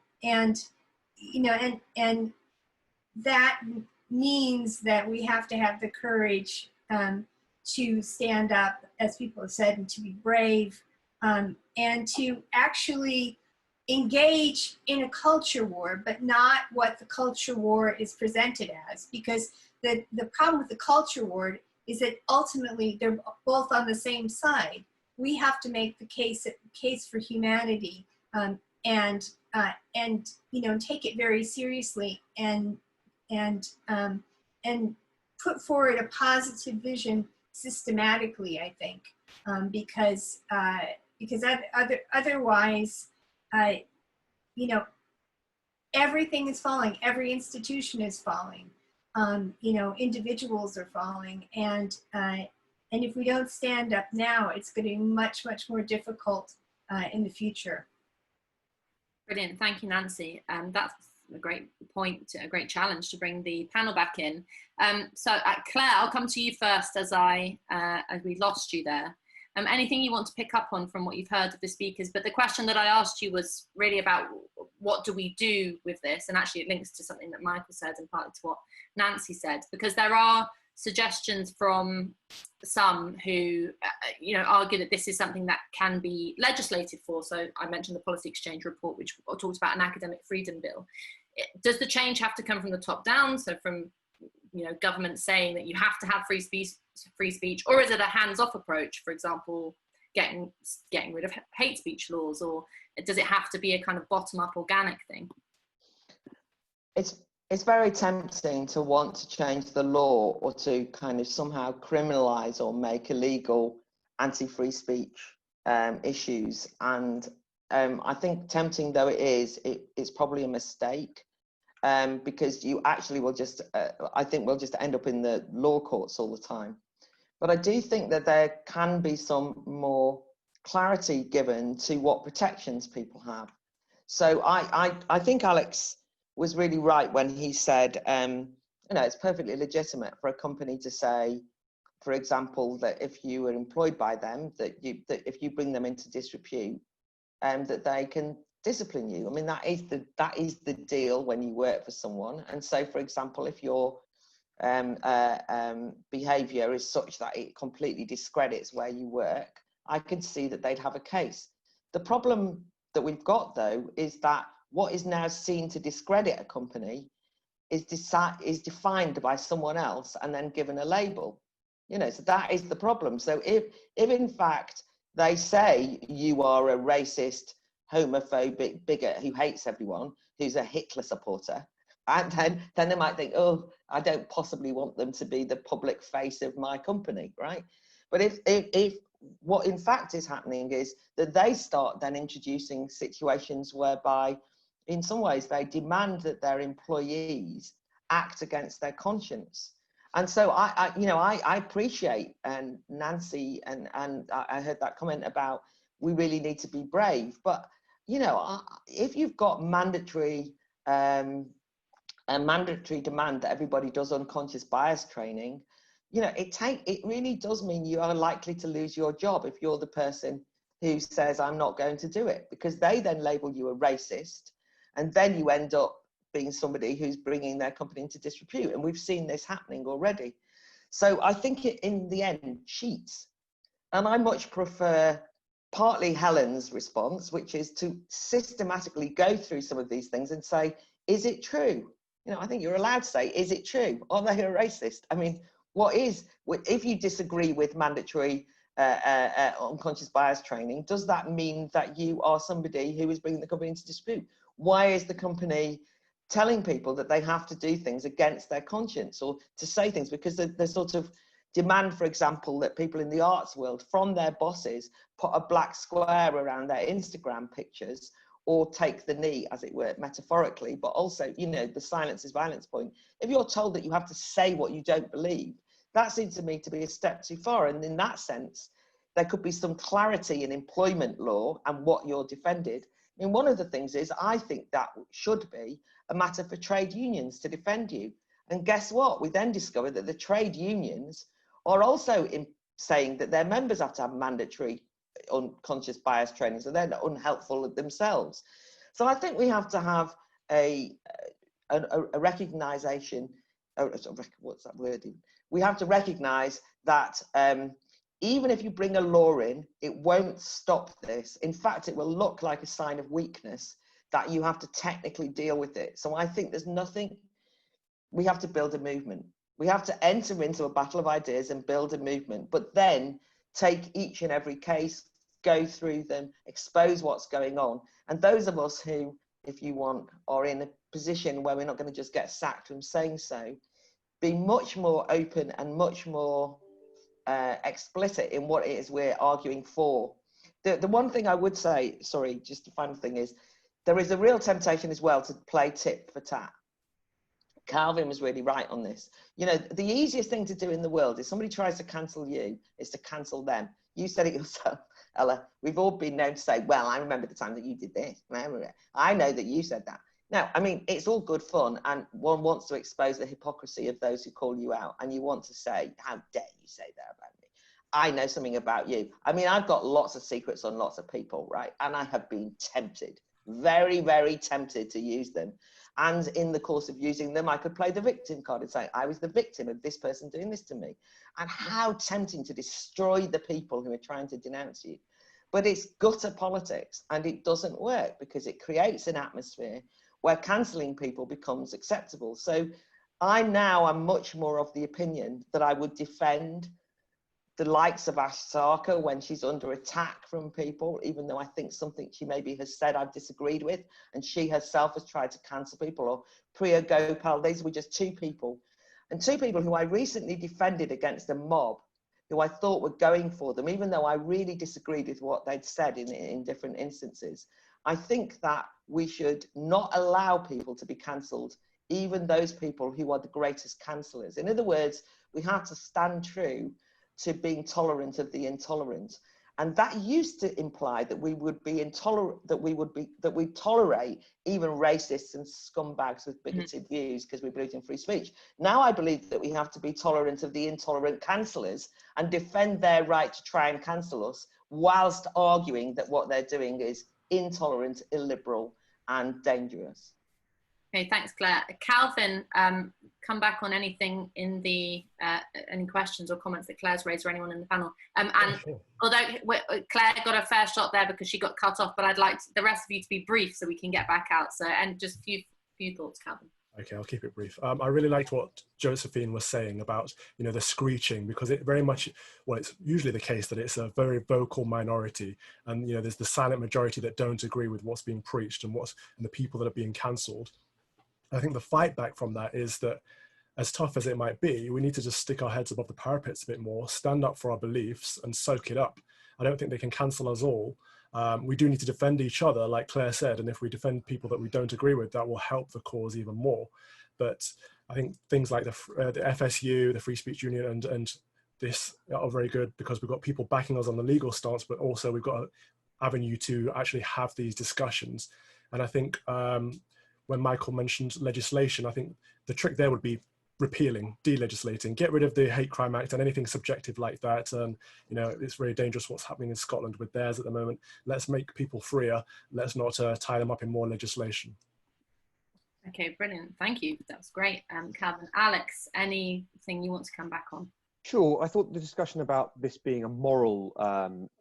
that means that we have to have the courage to stand up, as people have said, and to be brave, and to actually engage in a culture war, but not what the culture war is presented as. Because the problem with the culture war is that ultimately they're both on the same side. We have to make the case for humanity, and take it very seriously, and put forward a positive vision systematically, I think, because otherwise, everything is falling. Every institution is falling. Individuals are falling, and if we don't stand up now, it's going to be much, much more difficult in the future. Brilliant, thank you, Nancy. That's a great point, a great challenge to bring the panel back in. So Claire, I'll come to you first, as we lost you there. Anything you want to pick up on from what you've heard of the speakers? But the question that I asked you was really about what do we do with this? And actually it links to something that Michael said and partly to what Nancy said, because there are suggestions from some who argue that this is something that can be legislated for. So I mentioned the Policy Exchange report, which talks about an academic freedom bill. Does the change have to come from the top down? So from government saying that you have to have free speech, or is it a hands-off approach? For example, getting rid of hate speech laws, or does it have to be a kind of bottom-up organic thing? It's very tempting to want to change the law, or to kind of somehow criminalize or make illegal anti-free speech issues. And I think, tempting though it is, it's probably a mistake, because you actually will just, I think we'll just end up in the law courts all the time. But I do think that there can be some more clarity given to what protections people have. So I think Alex was really right when he said, it's perfectly legitimate for a company to say, for example, that if you were employed by them, that if you bring them into disrepute, that they can discipline you. I mean, that is the deal when you work for someone. And so, for example, if your behaviour is such that it completely discredits where you work, I could see that they'd have a case. The problem that we've got, though, is that what is now seen to discredit a company is defined by someone else and then given a label. So that is the problem. So if in fact they say you are a racist, homophobic bigot who hates everyone, who's a Hitler supporter, and then they might think, oh, I don't possibly want them to be the public face of my company, right? But if what in fact is happening is that they start then introducing situations whereby, in some ways, they demand that their employees act against their conscience. And so I appreciate, and Nancy, and I heard that comment about we really need to be brave. But if you've got mandatory demand that everybody does unconscious bias training, it really does mean you are likely to lose your job if you're the person who says I'm not going to do it, because they then label you a racist, and then you end up being somebody who's bringing their company into disrepute. And we've seen this happening already. So I think it, in the end, cheats. And I much prefer partly Helen's response, which is to systematically go through some of these things and say, is it true? I think you're allowed to say, is it true? Are they a racist? I mean, if you disagree with mandatory unconscious bias training, does that mean that you are somebody who is bringing the company into dispute? Why is the company telling people that they have to do things against their conscience, or to say things because they're sort of demand, for example, that people in the arts world from their bosses put a black square around their Instagram pictures, or take the knee, as it were, metaphorically, but also, you know, the silence is violence point. If you're told that you have to say what you don't believe, that seems to me to be a step too far. And in that sense, there could be some clarity in employment law and what you're defended. I mean, one of the things is, I think that should be a matter for trade unions to defend you. And guess what? We then discovered that the trade unions are also saying that their members have to have mandatory unconscious bias training, so they're not unhelpful themselves. So I think we have to have a recognition, what's that word? We have to recognise that even if you bring a law in, it won't stop this. In fact, it will look like a sign of weakness that you have to technically deal with it. So I think there's nothing, we have to build a movement. We have to enter into a battle of ideas and build a movement, but then take each and every case, go through them, expose what's going on. And those of us who, if you want, are in a position where we're not going to just get sacked from saying so, be much more open and much more explicit in what it is we're arguing for. The one thing I would say, sorry, just the final thing is, there is a real temptation as well to play tit for tat. Calvin was really right on this. You know, the easiest thing to do in the world is somebody tries to cancel you, is to cancel them. You said it yourself, Ella. We've all been known to say, well, I remember the time that you did this. I know that you said that. Now, I mean, it's all good fun, and one wants to expose the hypocrisy of those who call you out, and you want to say, how dare you say that about me? I know something about you. I mean, I've got lots of secrets on lots of people, right? And I have been tempted, very, very tempted to use them. And in the course of using them, I could play the victim card and say, I was the victim of this person doing this to me. And how tempting to destroy the people who are trying to denounce you. But it's gutter politics, and it doesn't work because it creates an atmosphere where cancelling people becomes acceptable. So I now am much more of the opinion that I would defend the likes of Ash Sarkar when she's under attack from people, even though I think something she maybe has said I've disagreed with, and she herself has tried to cancel people, or Priya Gopal. These were just two people, and two people who I recently defended against a mob who I thought were going for them, even though I really disagreed with what they'd said in different instances. I think that we should not allow people to be cancelled, even those people who are the greatest cancellers. In other words, we have to stand true to being tolerant of the intolerant. And that used to imply that we would be intolerant, that we tolerate even racists and scumbags with bigoted views because we believe in free speech. Now I believe that we have to be tolerant of the intolerant cancellers and defend their right to try and cancel us, whilst arguing that what they're doing is intolerant, illiberal, and dangerous. Okay, thanks, Claire. Calvin, come back on anything in the any questions or comments that Claire's raised, or anyone in the panel. And sure. Although Claire got a fair shot there because she got cut off, but I'd like the rest of you to be brief so we can get back out. So, and just a few thoughts, Calvin. Okay, I'll keep it brief. I really liked what Josephine was saying about, you know, the screeching, because it very much, well, it's usually the case that it's a very vocal minority, and you know, there's the silent majority that don't agree with what's being preached and the people that are being cancelled. I think the fight back from that is that, as tough as it might be, we need to just stick our heads above the parapets a bit more, stand up for our beliefs and soak it up. I don't think they can cancel us all. We do need to defend each other, like Claire said, and if we defend people that we don't agree with, that will help the cause even more. But I think things like the FSU, the Free Speech Union, and this are very good because we've got people backing us on the legal stance, but also we've got an avenue to actually have these discussions. And I think when Michael mentioned legislation, I think the trick there would be repealing, delegislating, get rid of the Hate Crime Act and anything subjective like that. And you know, it's very dangerous what's happening in Scotland with theirs at the moment. Let's make people freer. Let's not tie them up in more legislation. Okay, brilliant. Thank you. That was great. Calvin, Alex, anything you want to come back on? Sure. I thought the discussion about this being a moral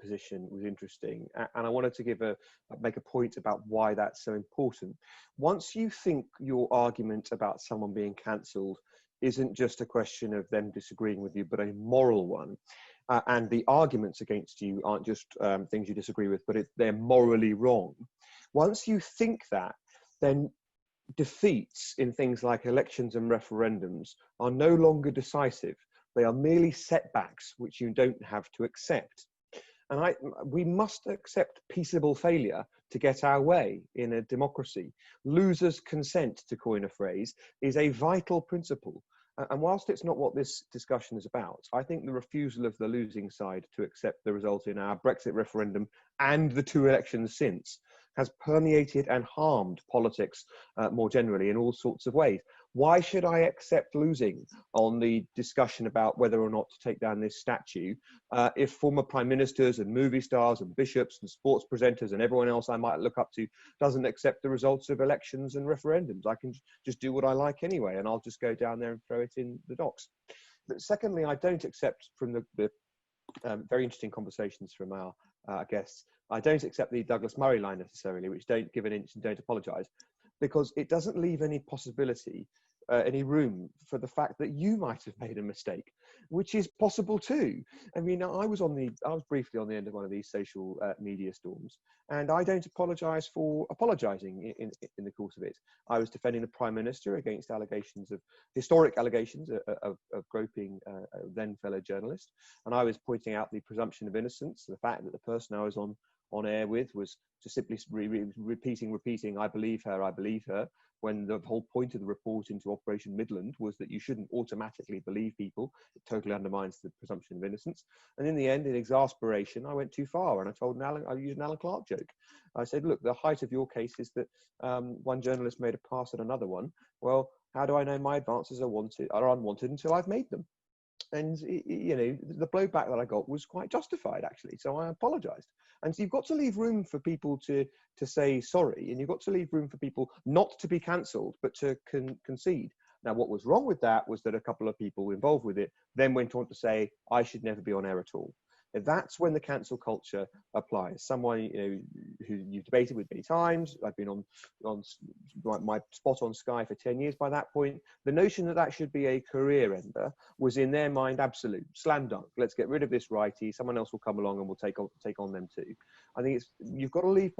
position was interesting, and I wanted to make a point about why that's so important. Once you think your argument about someone being cancelled isn't just a question of them disagreeing with you, but a moral one, and the arguments against you aren't just things you disagree with, but they're morally wrong. Once you think that, then defeats in things like elections and referendums are no longer decisive, They are merely setbacks which you don't have to accept. And we must accept peaceable failure to get our way in a democracy. Losers' consent, to coin a phrase, is a vital principle. And whilst it's not what this discussion is about, I think the refusal of the losing side to accept the result in our Brexit referendum and the 2 elections since has permeated and harmed politics more generally in all sorts of ways. Why should I accept losing on the discussion about whether or not to take down this statue if former prime ministers and movie stars and bishops and sports presenters and everyone else I might look up to doesn't accept the results of elections and referendums? I can just do what I like anyway, and I'll just go down there and throw it in the docks. But secondly, I don't accept from the very interesting conversations from our guests, I don't accept the Douglas Murray line necessarily, which don't give an inch and don't apologise, because it doesn't leave any possibility, any room for the fact that you might have made a mistake, which is possible too. I mean, I was briefly on the end of one of these social media storms, and I don't apologise for apologising in the course of it. I was defending the Prime Minister against historic allegations of groping a then fellow journalist, and I was pointing out the presumption of innocence, the fact that the person I was on air with was just simply repeating, I believe her, when the whole point of the report into Operation Midland was that you shouldn't automatically believe people. It totally undermines the presumption of innocence. And in the end, in exasperation, I went too far, and I used an Alan Clark joke. I said, look, the height of your case is that one journalist made a pass at another one. Well, how do I know my advances are unwanted until I've made them? And, you know, the blowback that I got was quite justified, actually. So I apologised. And so you've got to leave room for people to say sorry, and you've got to leave room for people not to be cancelled, but to concede. Now, what was wrong with that was that a couple of people involved with it then went on to say, I should never be on air at all. That's when the cancel culture applies. Someone, you know, who you've debated with many times. I've been on my spot on Sky for 10 years by that point. The notion that that should be a career ender was in their mind absolute slam dunk. Let's get rid of this righty. Someone else will come along and we'll take on them too. I think you've got to leave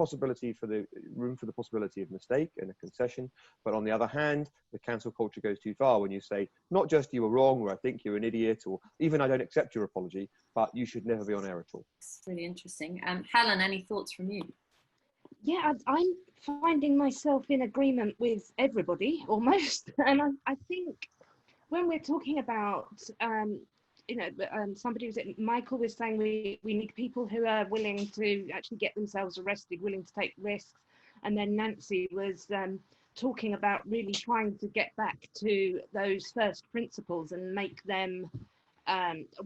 room for the possibility of mistake and a concession. But on the other hand, the cancel culture goes too far when you say not just you were wrong, or I think you're an idiot, or even I don't accept your apology, but you should never be on air at all. It's really interesting. Helen, any thoughts from you? Yeah, I'm finding myself in agreement with everybody almost, and I think when we're talking about somebody was Michael was saying we need people who are willing to actually get themselves arrested, willing to take risks, and then Nancy was talking about really trying to get back to those first principles and make them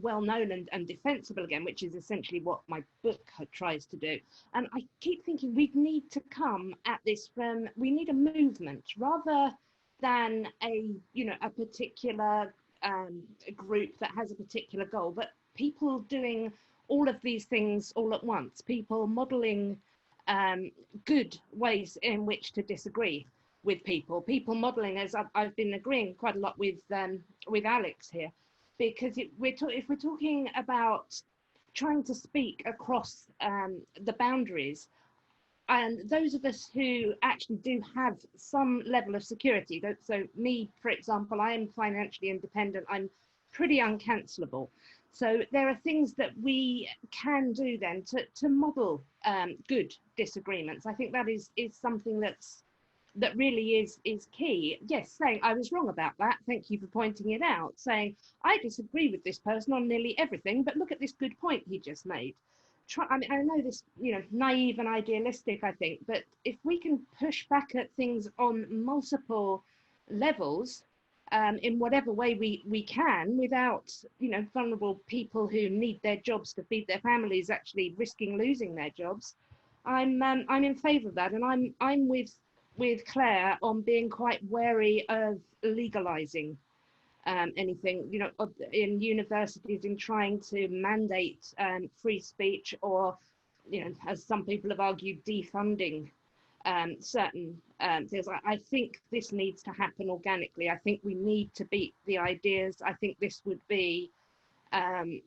well known and defensible again, which is essentially what my book tries to do. And I keep thinking we need to come at this we need a movement rather than a particular group that has a particular goal, but people doing all of these things all at once, people modeling good ways in which to disagree with people modeling, as I've been agreeing quite a lot with Alex here, because if we're talking about trying to speak across the boundaries, and those of us who actually do have some level of security, so me, for example, I am financially independent, I'm pretty uncancelable. So there are things that we can do then to model good disagreements. I think that is something that really is key. Yes, saying I was wrong about that, thank you for pointing it out. Saying I disagree with this person on nearly everything, but look at this good point he just made. I mean, I know this, naive and idealistic, I think, but if we can push back at things on multiple levels, in whatever way we can, without vulnerable people who need their jobs to feed their families actually risking losing their jobs, I'm in favour of that, and I'm with Claire on being quite wary of legalising anything, in universities, in trying to mandate free speech, or, as some people have argued, defunding certain things. I think this needs to happen organically. I think we need to beat the ideas. I think this would be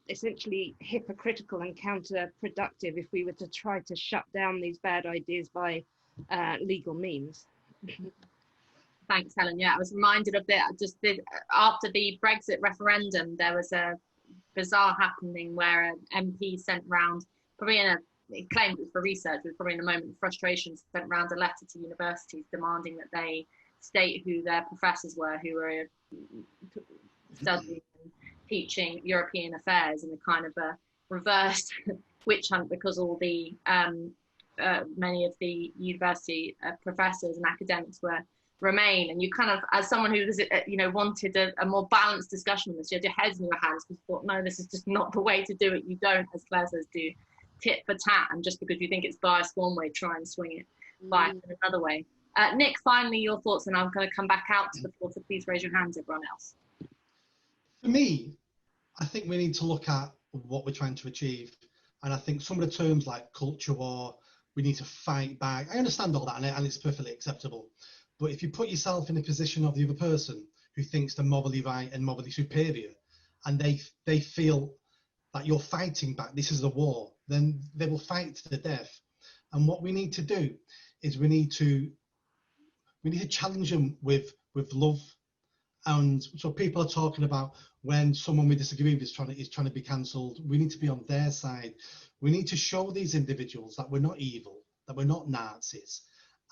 essentially hypocritical and counterproductive if we were to try to shut down these bad ideas by legal means. Thanks, Helen. Yeah, I was reminded of that. After the Brexit referendum, there was a bizarre happening where an MP sent round, probably he claimed it was for research, but probably in a moment of frustration, sent round a letter to universities demanding that they state who their professors were who were studying and teaching European affairs, in a kind of a reverse witch hunt, because all the many of the university professors and academics were Remain. And you kind of, as someone who was, wanted a more balanced discussion on this, you had your heads in your hands because you thought, no, this is just not the way to do it. You don't, as Claire says, do tit for tat, and just because you think it's biased one way, try and swing it biased in another way. Nick, finally, your thoughts, and I'm going to come back out to the floor, so please raise your hands, everyone else. For me, I think we need to look at what we're trying to achieve. And I think some of the terms like culture war, we need to fight back. I understand all that, and it's perfectly acceptable. But if you put yourself in the position of the other person who thinks they're morally right and morally superior, and they feel that you're fighting back, this is the war, then they will fight to the death. And what we need to do is we need to challenge them with love. And so people are talking about when someone we disagree with is trying to be cancelled, we need to be on their side. We need to show these individuals that we're not evil, that we're not Nazis.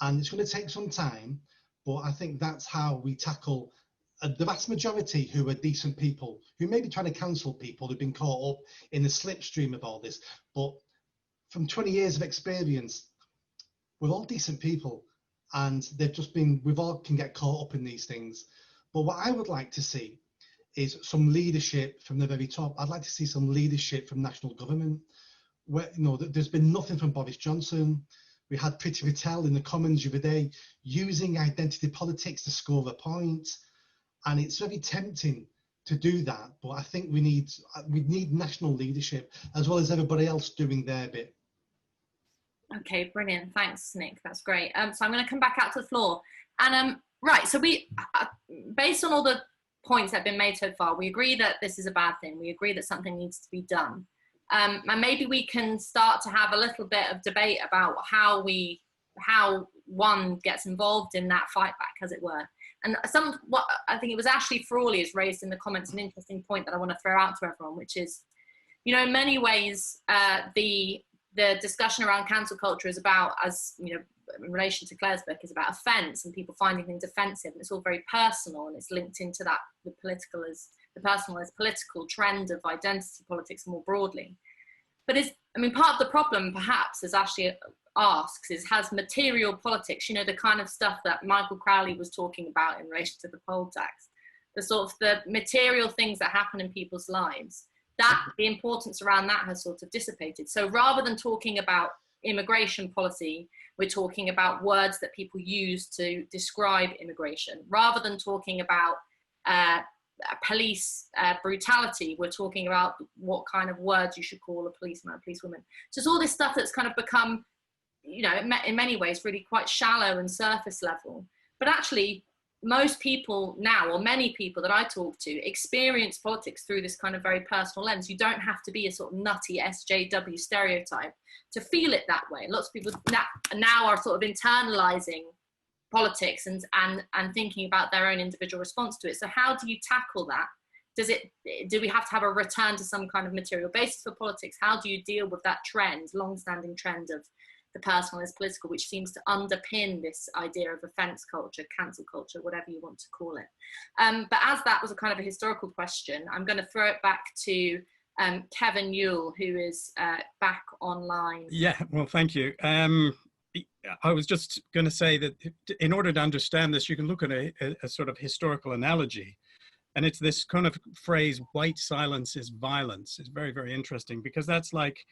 And it's going to take some time, but I think that's how we tackle the vast majority who are decent people, who may be trying to cancel people who've been caught up in the slipstream of all this. But from 20 years of experience, we're all decent people, and we've all can get caught up in these things. But what I would like to see is some leadership from the very top. I'd like to see some leadership from national government. Where, there's been nothing from Boris Johnson. We had Priti Patel in the Commons the other day using identity politics to score a point. And it's very tempting to do that. But I think we need national leadership as well as everybody else doing their bit. Okay, brilliant. Thanks, Nick. That's great. So I'm going to come back out to the floor. And right, so we, based on all the points that have been made so far, we agree that this is a bad thing. We agree that something needs to be done. And maybe we can start to have a little bit of debate about how one gets involved in that fight back, as it were. And what I think it was Ashley Frawley has raised in the comments an interesting point that I want to throw out to everyone, which is, in many ways, the discussion around cancel culture is about, as in relation to Claire's book, is about offence and people finding things offensive, and it's all very personal, and it's linked into that the personal as political trend of identity politics more broadly. But part of the problem, perhaps, as Ashley asks, is has material politics, the kind of stuff that Michael Crowley was talking about in relation to the poll tax, the sort of the material things that happen in people's lives, that the importance around that has sort of dissipated. So rather than talking about immigration policy, we're talking about words that people use to describe immigration. Rather than talking about police brutality, we're talking about what kind of words you should call a policeman, a policewoman. So it's all this stuff that's kind of become, in many ways, really quite shallow and surface level. But actually, most people now, or many people that I talk to, experience politics through this kind of very personal lens. You don't have to be a sort of nutty SJW stereotype to feel it that way. Lots of people now are sort of internalizing politics and thinking about their own individual response to it. So how do you tackle that? Do we have to have a return to some kind of material basis for politics? How do you deal with that trend, long-standing trend of the personal is political, which seems to underpin this idea of offence culture, cancel culture, whatever you want to call it? But as that was a kind of a historical question, I'm going to throw it back to Kevin Ewell, who is back online. Yeah, well, thank you. I was just going to say that in order to understand this, you can look at a sort of historical analogy. And it's this kind of phrase, white silence is violence. It's very, very interesting, because that's like,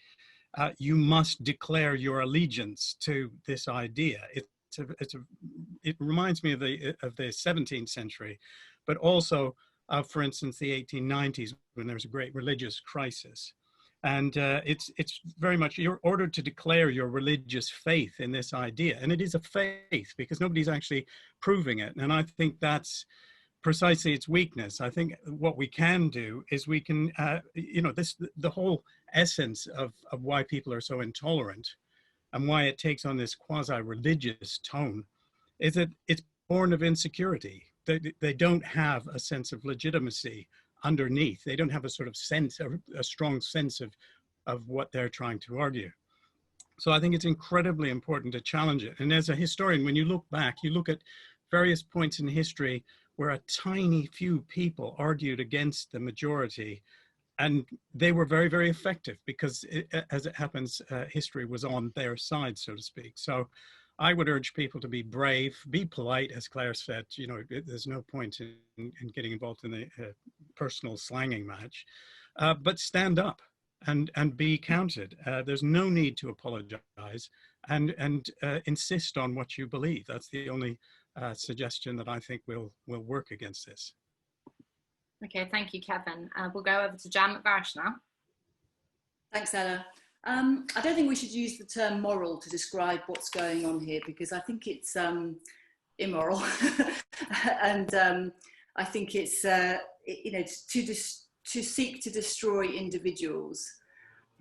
you must declare your allegiance to this idea. It reminds me of the 17th century, but also, for instance, the 1890s, when there was a great religious crisis. And it's very much, you're ordered to declare your religious faith in this idea. And it is a faith, because nobody's actually proving it. And I think that's precisely its weakness. I think what we can do is we can, the whole essence of why people are so intolerant and why it takes on this quasi-religious tone is that it's born of insecurity. They don't have a sense of legitimacy underneath. They don't have a sort of sense, a strong sense of what they're trying to argue. So I think it's incredibly important to challenge it. And as a historian, when you look back, you look at various points in history where a tiny few people argued against the majority, and they were very, very effective because, as it happens, history was on their side, so to speak. So I would urge people to be brave, be polite, as Claire said. You know, there's no point in getting involved in a personal slanging match, but stand up and be counted. There's no need to apologize, and insist on what you believe. That's the only suggestion that I think will work against this. Okay, thank you, Kevin. We'll go over to Jan McBarish now. Thanks, Ella. I don't think we should use the term moral to describe what's going on here, because I think it's immoral, and I think it's you know, to seek to destroy individuals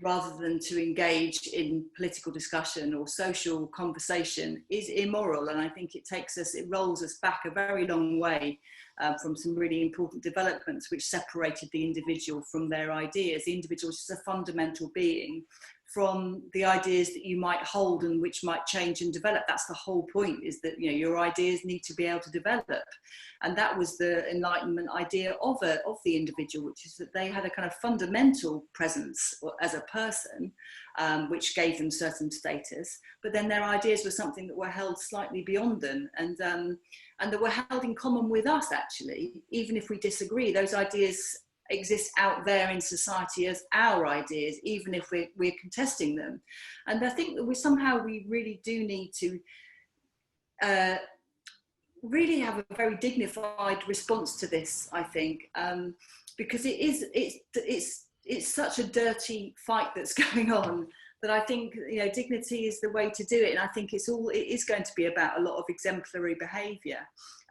rather than to engage in political discussion or social conversation is immoral. And I think it rolls us back a very long way from some really important developments which separated the individual from their ideas. The individual is just a fundamental being from the ideas that you might hold and which might change and develop. That's the whole point, is that, you know, your ideas need to be able to develop. And that was the Enlightenment idea of the individual, which is that they had a kind of fundamental presence as a person, which gave them certain status, but then their ideas were something that were held slightly beyond them, and that were held in common with us, actually. Even if we disagree, those ideas exist out there in society as our ideas, even if we're contesting them. And I think that we really do need to really have a very dignified response to this, I think, because it's such a dirty fight that's going on, that I think, you know, dignity is the way to do it. And I think it is going to be about a lot of exemplary behaviour,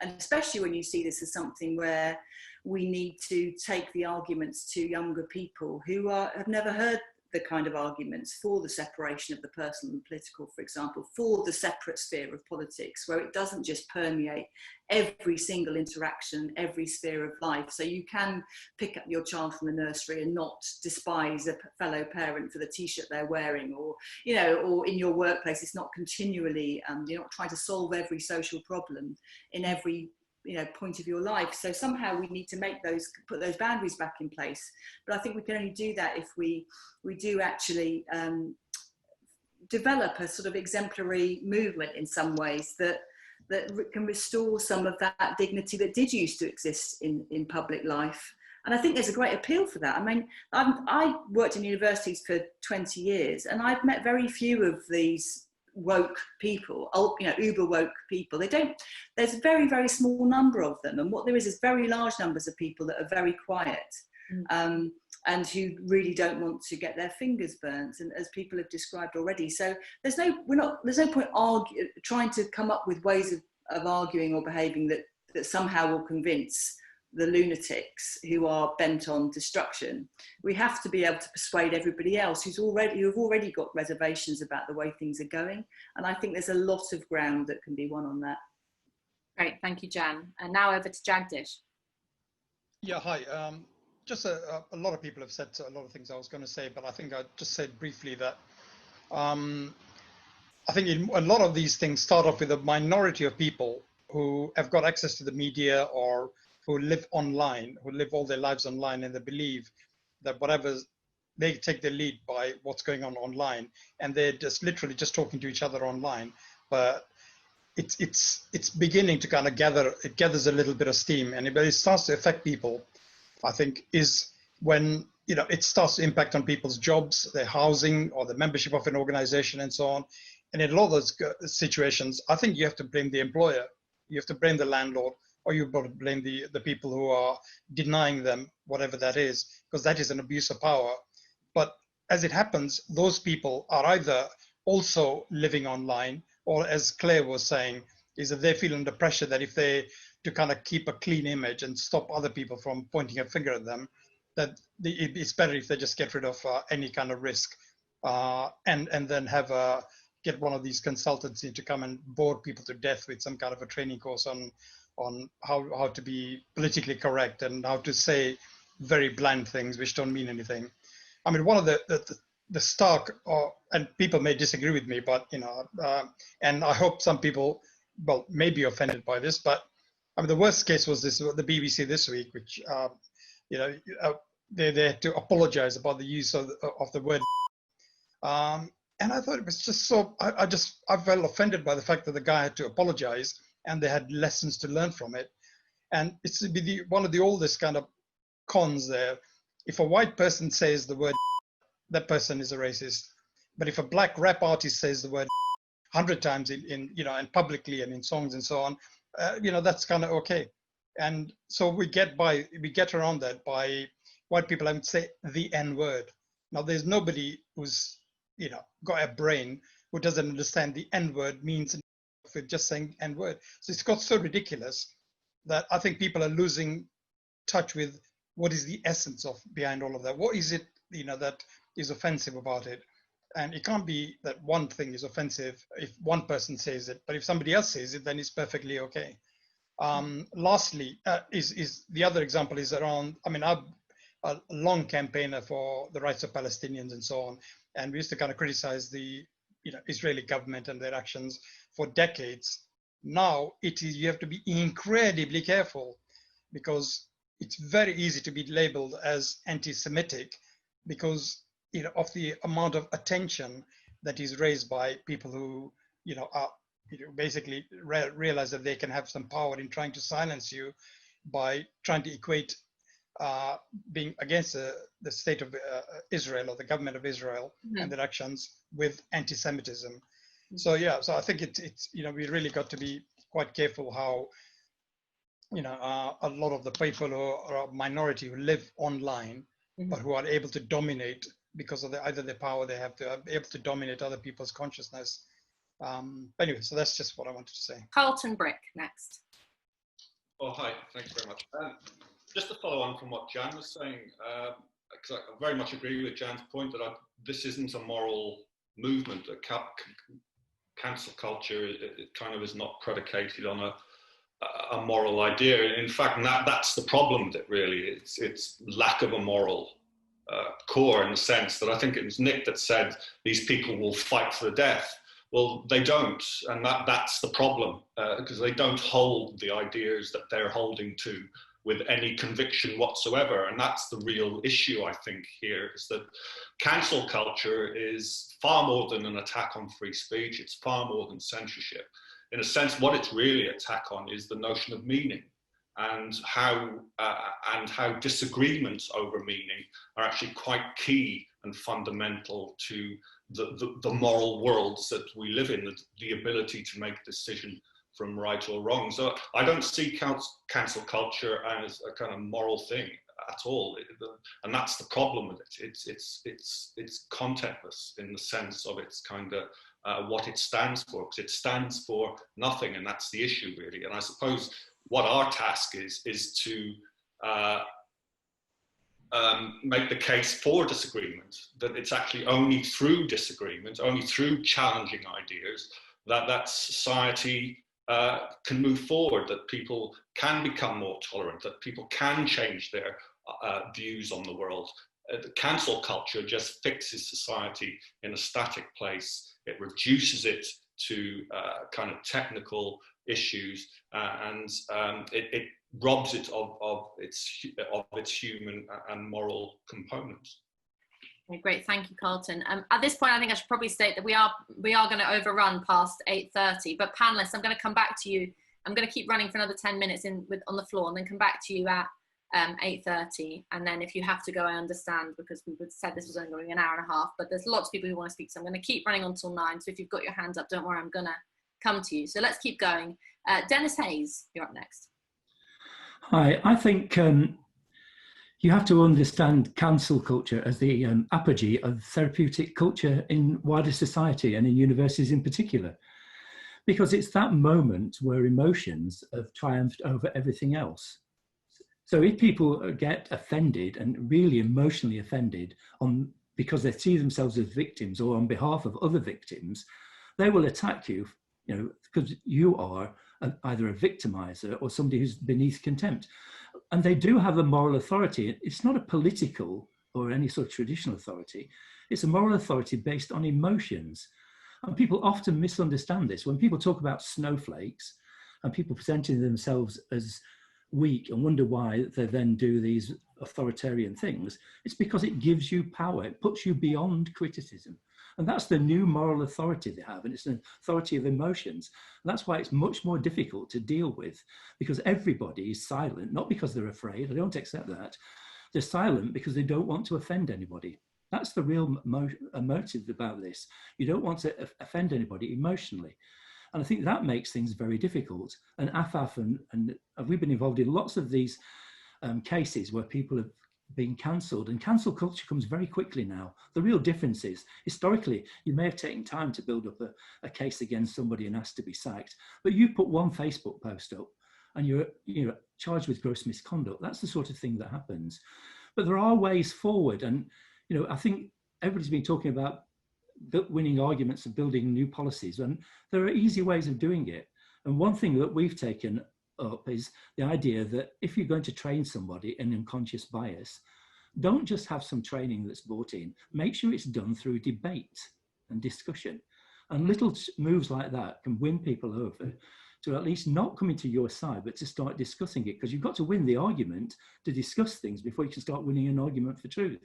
and especially when you see this as something where we need to take the arguments to younger people who have never heard the kind of arguments for the separation of the personal and political, for example, for the separate sphere of politics, where it doesn't just permeate every single interaction, every sphere of life. So you can pick up your child from the nursery and not despise a fellow parent for the t-shirt they're wearing, or, you know, or in your workplace, it's not continually, you're not trying to solve every social problem in every, you know, point of your life. So somehow we need to put those boundaries back in place. But I think we can only do that if we do actually develop a sort of exemplary movement in some ways that can restore some of that dignity that did used to exist in public life. And I think there's a great appeal for that. I mean, I worked in universities for 20 years, and I've met very few of these woke people, you know, uber woke people. There's a very, very small number of them, and what there is very large numbers of people that are very quiet, and who really don't want to get their fingers burnt, and as people have described already. So there's no point trying to come up with ways of arguing or behaving that somehow will convince the lunatics who are bent on destruction. We have to be able to persuade everybody else who've already got reservations about the way things are going. And I think there's a lot of ground that can be won on that. Great, thank you, Jan. And now over to Jagdish. Yeah, hi. Just a lot of people have said a lot of things I was going to say, but I think I just said briefly that I think a lot of these things start off with a minority of people who have got access to the media, or who live online, who live all their lives online, and they believe that they take the lead by what's going on online, and they're just literally just talking to each other online. But it's beginning to kind of gathers a little bit of steam, and it starts to affect people, I think, is when, you know, it starts to impact on people's jobs, their housing, or the membership of an organization, and so on. And in a lot of those situations, I think you have to blame the employer, you have to blame the landlord, or you've got to blame the people who are denying them whatever that is, because that is an abuse of power. But as it happens, those people are either also living online, or, as Claire was saying, is that they feel under pressure that if they, to kind of keep a clean image and stop other people from pointing a finger at them, that it's better if they just get rid of any kind of risk, and then have a get one of these consultants in to come and bore people to death with some kind of a training course on how to be politically correct and how to say very bland things which don't mean anything. I mean, one of the stark, and people may disagree with me, but and I hope some people, well, may be offended by this, but I mean, the worst case was the BBC this week, which they had to apologize about the use of the word. And I thought it was just so, I felt offended by the fact that the guy had to apologize and they had lessons to learn from it. And it's one of the oldest kind of cons there. If a white person says the word, that person is a racist. But if a black rap artist says the word 100 times in publicly and in songs and so on, that's kind of okay. And so we get around that by white people having to say the N word. Now there's nobody who's got a brain who doesn't understand the N word means for just saying N word. So it's got so ridiculous that I think people are losing touch with what is the essence of behind all of that. What is it that is offensive about it? And it can't be that one thing is offensive if one person says it, but if somebody else says it, then it's perfectly okay. Lastly, is the other example is around, I mean, I'm a long campaigner for the rights of Palestinians and so on. And we used to kind of criticize the Israeli government and their actions for decades. Now you have to be incredibly careful because it's very easy to be labeled as anti-Semitic because of the amount of attention that is raised by people who are basically realize that they can have some power in trying to silence you by trying to equate being against the state of Israel or the government of Israel and their actions with anti-Semitism. So I think it's we really got to be quite careful how a lot of the people who are a minority who live online but who are able to dominate because of either the power they have to be able to dominate other people's consciousness. Anyway, so that's just what I wanted to say. Carlton Brick next. Oh, hi, thanks very much. Just to follow on from what Jan was saying, because I very much agree with Jan's point that this isn't a moral movement. Cancel culture, it kind of is not predicated on a moral idea. In fact, that's the problem with it, really. It's lack of a moral core, in the sense that I think it was Nick that said these people will fight for the death. Well, they don't, and that's the problem, because they don't hold the ideas that they're holding to with any conviction whatsoever. And that's the real issue, I think, here, is that cancel culture is far more than an attack on free speech. It's far more than censorship. In a sense, what it's really attack on is the notion of meaning and how disagreements over meaning are actually quite key and fundamental to the moral worlds that we live in, the ability to make a decision from right or wrong. So I don't see cancel culture as a kind of moral thing at all, and that's the problem with it. It's contentless in the sense of its kind of what it stands for, because it stands for nothing, and that's the issue, really. And I suppose what our task is to make the case for disagreement, that it's actually only through disagreement, only through challenging ideas, that society can move forward, that people can become more tolerant, that people can change their views on the world. The cancel culture just fixes society in a static place. It reduces it to kind of technical issues, and it robs it of its human and moral components. Okay, great, thank you, Carlton. At this point, I think I should probably state that we are going to overrun past 8:30. But panelists, I'm going to come back to you. I'm going to keep running for another 10 minutes on the floor, and then come back to you at 8:30. And then if you have to go, I understand, because we said this was only going to be an hour and a half. But there's lots of people who want to speak, so I'm going to keep running until 9. So if you've got your hand up, don't worry, I'm going to come to you. So let's keep going. Dennis Hayes, you're up next. Hi, I think you have to understand cancel culture as the apogee of therapeutic culture in wider society and in universities in particular, because it's that moment where emotions have triumphed over everything else. So if people get offended and really emotionally offended because they see themselves as victims or on behalf of other victims, they will attack you, you know, because you are either a victimizer or somebody who's beneath contempt. And they do have a moral authority. It's not a political or any sort of traditional authority. It's a moral authority based on emotions. And people often misunderstand this. When people talk about snowflakes and people presenting themselves as weak and wonder why they then do these authoritarian things, it's because it gives you power. It puts you beyond criticism. And that's the new moral authority they have. And it's an authority of emotions. And that's why it's much more difficult to deal with, because everybody is silent, not because they're afraid. I don't accept that. They're silent because they don't want to offend anybody. That's the real motive about this. You don't want to offend anybody emotionally. And I think that makes things very difficult. And AFAF and we've been involved in lots of these cases where people have been cancelled, and cancel culture comes very quickly now. The real difference is, historically, you may have taken time to build up a case against somebody and asked to be sacked, but you put one Facebook post up and you're charged with gross misconduct. That's the sort of thing that happens. But there are ways forward, and you know, I think everybody's been talking about winning arguments and building new policies, and there are easy ways of doing it. And one thing that we've taken up is the idea that if you're going to train somebody in unconscious bias, don't just have some training that's brought in, make sure it's done through debate and discussion. And little moves like that can win people over to at least not coming to your side, but to start discussing it, because you've got to win the argument to discuss things before you can start winning an argument for truth.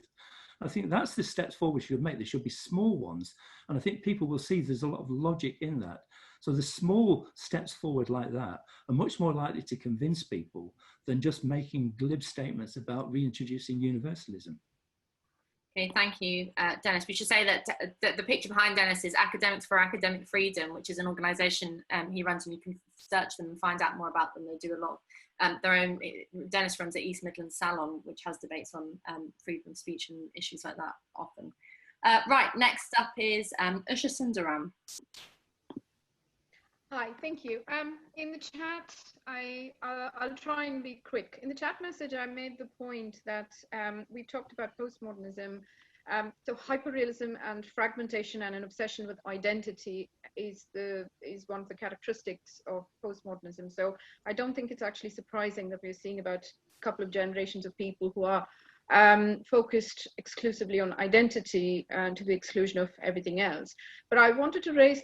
I think that's the steps forward we should make. There should be small ones. And I think people will see there's a lot of logic in that. So the small steps forward like that are much more likely to convince people than just making glib statements about reintroducing universalism. Okay, thank you, Dennis. We should say that the picture behind Dennis is Academics for Academic Freedom, which is an organisation he runs, and you can search them and find out more about them. They do a lot. Their own, Dennis runs the East Midlands Salon, which has debates on freedom of speech and issues like that often. Right, next up is Usha Sundaram. Hi, thank you. In the chat, I'll try and be quick. In the chat message, I made the point that we talked about postmodernism. So hyperrealism and fragmentation and an obsession with identity is one of the characteristics of postmodernism. So I don't think it's actually surprising that we're seeing about a couple of generations of people who are focused exclusively on identity to the exclusion of everything else. But I wanted to raise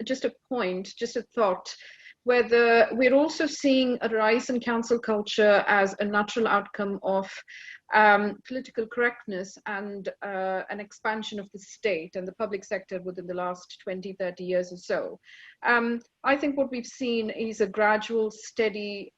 just a point, just a thought, whether we're also seeing a rise in cancel culture as a natural outcome of political correctness and an expansion of the state and the public sector within the last 20, 30 years or so. I think what we've seen is a gradual, steady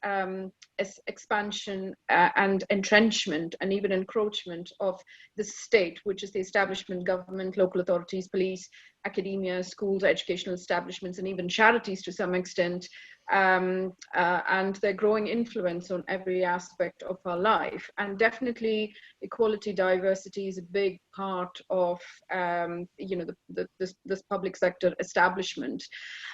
expansion and entrenchment and even encroachment of the state, which is the establishment, government, local authorities, police, academia, schools, educational establishments, and even charities to some extent, and their growing influence on every aspect of our life. And definitely equality, diversity is a big part of this public sector establishment.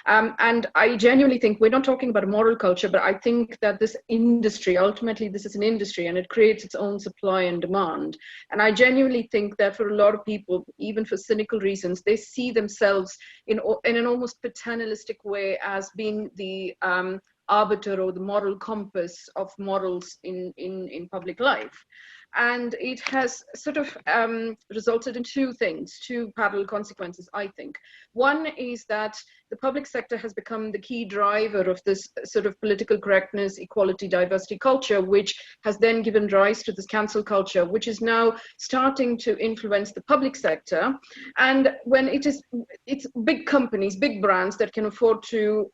And I genuinely think we're not talking about a moral culture, but I think that this industry, ultimately this is an industry and it creates its own supply and demand. And I genuinely think that for a lot of people, even for cynical reasons, they see themselves in an almost paternalistic way as being the arbiter or the moral compass of morals in public life. And it has sort of resulted in two parallel consequences, I think. One is that the public sector has become the key driver of this sort of political correctness, equality, diversity culture, which has then given rise to this cancel culture, which is now starting to influence the public sector. And when it's big companies, big brands that can afford to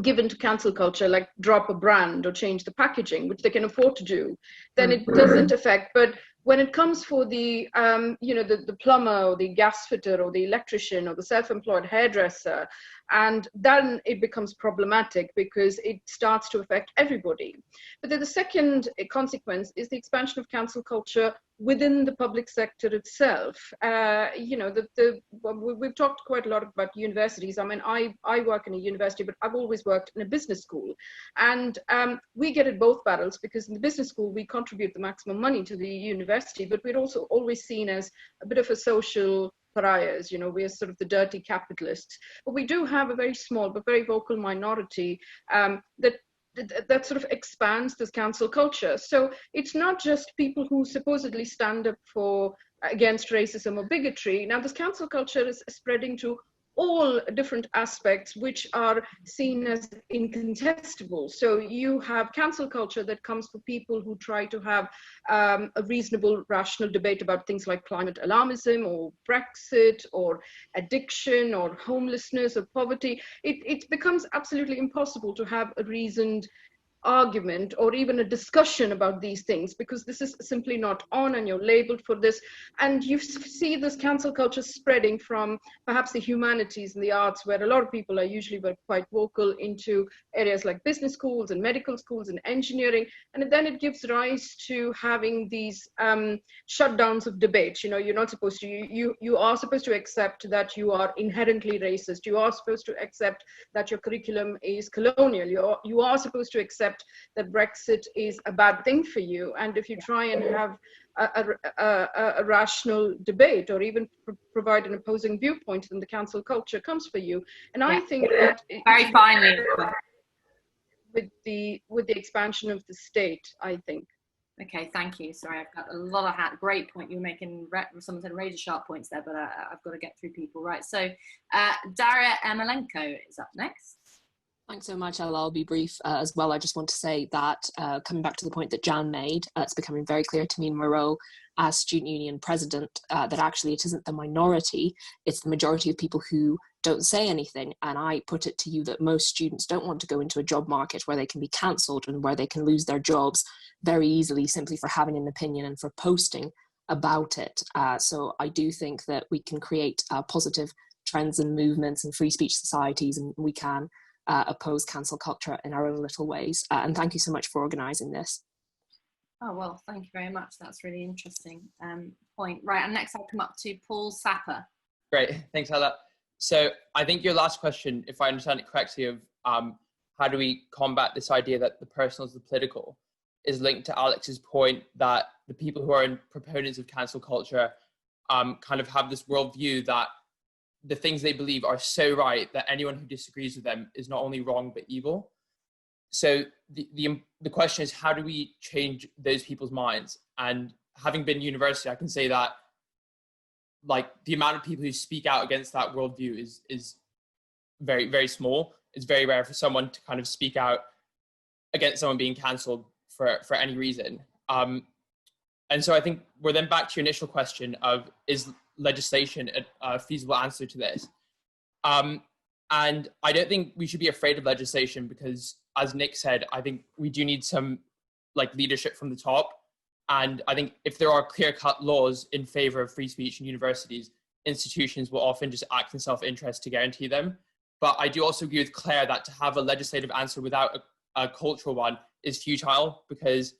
give into cancel culture, like drop a brand or change the packaging, which they can afford to do, then it doesn't affect. But when it comes for the the plumber or the gas fitter or the electrician or the self-employed hairdresser, and then it becomes problematic because it starts to affect everybody. But then the second consequence is the expansion of cancel culture within the public sector itself. We've talked quite a lot about universities. I mean, I work in a university, but I've always worked in a business school. And we get it both barrels, because in the business school, we contribute the maximum money to the university, but we're also always seen as a bit of a social pariahs, you know, we're sort of the dirty capitalists. But we do have a very small but very vocal minority that sort of expands this cancel culture. So it's not just people who supposedly stand up against racism or bigotry. Now this cancel culture is spreading to all different aspects which are seen as incontestable. So you have cancel culture that comes for people who try to have a reasonable, rational debate about things like climate alarmism or Brexit or addiction or homelessness or poverty. It becomes absolutely impossible to have a reasoned argument or even a discussion about these things, because this is simply not on and you're labeled for this. And you see this cancel culture spreading from perhaps the humanities and the arts, where a lot of people are usually quite vocal, into areas like business schools and medical schools and engineering. And then it gives rise to having these shutdowns of debate. You know, you're not supposed to, you are supposed to accept that you are inherently racist. You are supposed to accept that your curriculum is colonial. You are supposed to accept that Brexit is a bad thing for you. And if you try and have a rational debate or even provide an opposing viewpoint, then the cancel culture comes for you. And I think that very finely with the expansion of the state, I think. Okay, thank you. Sorry, I've got a lot of great point. You were making some razor sharp points there, but I've got to get through people, right? So Daria Ermolenko is up next. Thanks so much, Ella. I'll be brief as well. I just want to say that coming back to the point that Jan made, it's becoming very clear to me in my role as student union president that actually it isn't the minority, it's the majority of people who don't say anything. And I put it to you that most students don't want to go into a job market where they can be cancelled and where they can lose their jobs very easily simply for having an opinion and for posting about it. So I do think that we can create positive trends and movements and free speech societies, and we can oppose cancel culture in our own little ways. And thank you so much for organising this. Oh, well, thank you very much. That's really interesting point. Right, and next I'll come up to Paul Sapper. Great, thanks, Ella. So I think your last question, if I understand it correctly, of how do we combat this idea that the personal is the political, is linked to Alex's point that the people who are proponents of cancel culture kind of have this worldview that the things they believe are so right that anyone who disagrees with them is not only wrong but evil. So the question is, how do we change those people's minds? And having been in university, I can say that like the amount of people who speak out against that worldview is very, very small. It's very rare for someone to kind of speak out against someone being cancelled for any reason. And so I think we're then back to your initial question of, is legislation a feasible answer to this? And I don't think we should be afraid of legislation because, as Nick said, I think we do need some like leadership from the top. And I think if there are clear-cut laws in favor of free speech in universities, institutions will often just act in self-interest to guarantee them. But I do also agree with Claire that to have a legislative answer without a cultural one is futile, because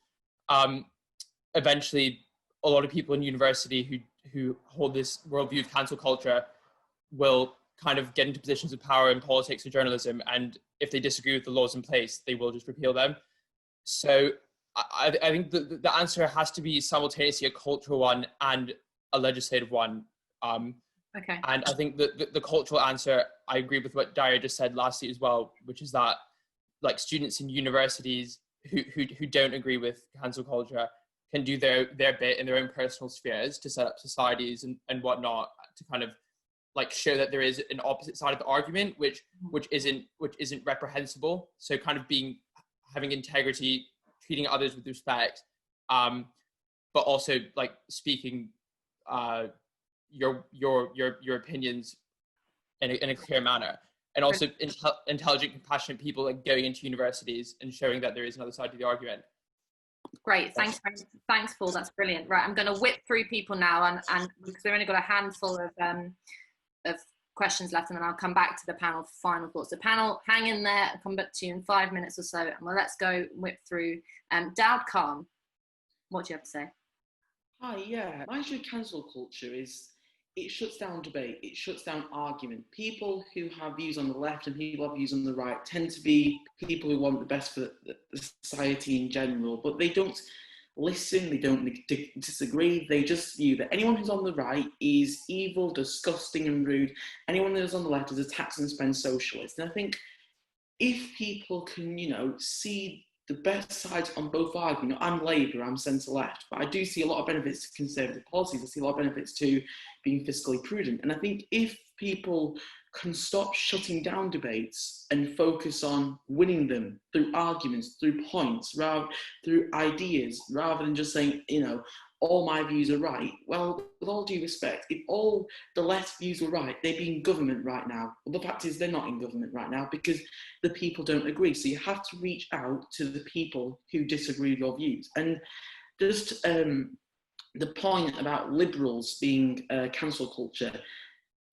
eventually a lot of people in university who hold this worldview of cancel culture will kind of get into positions of power in politics or journalism, and if they disagree with the laws in place, they will just repeal them. So I think the answer has to be simultaneously a cultural one and a legislative one. Okay. And I think the cultural answer, I agree with what Daria just said lastly as well, which is that like students in universities who don't agree with cancel culture can do their bit in their own personal spheres to set up societies and whatnot to kind of like show that there is an opposite side of the argument which isn't reprehensible. So kind of having integrity, treating others with respect, but also like speaking your opinions in a clear manner, and also intelligent, compassionate people like going into universities and showing that there is another side to the argument. Great, thanks, Paul. That's brilliant. Right, I'm going to whip through people now, and because we've only got a handful of questions left, and then I'll come back to the panel for final thoughts. The panel, hang in there. I'll come back to you in 5 minutes or so, and let's go whip through. Daud Khan, what do you have to say? Hi, yeah. My issue with cancel culture is it shuts down debate, it shuts down argument. People who have views on the left and people who have views on the right tend to be people who want the best for the society in general, but they don't listen, they don't disagree. They just view that anyone who's on the right is evil, disgusting and rude. Anyone who's on the left is a tax and spend socialist. And I think if people can, see the best sides on both arguments, I'm Labour, I'm centre-left, but I do see a lot of benefits to Conservative policies. I see a lot of benefits to being fiscally prudent. And I think if people can stop shutting down debates and focus on winning them through arguments, through points, through ideas, rather than just saying, all my views are right. Well, with all due respect, if all the left views were right, they'd be in government right now. Well, the fact is they're not in government right now because the people don't agree. So you have to reach out to the people who disagree with your views. And just the point about liberals being cancel culture,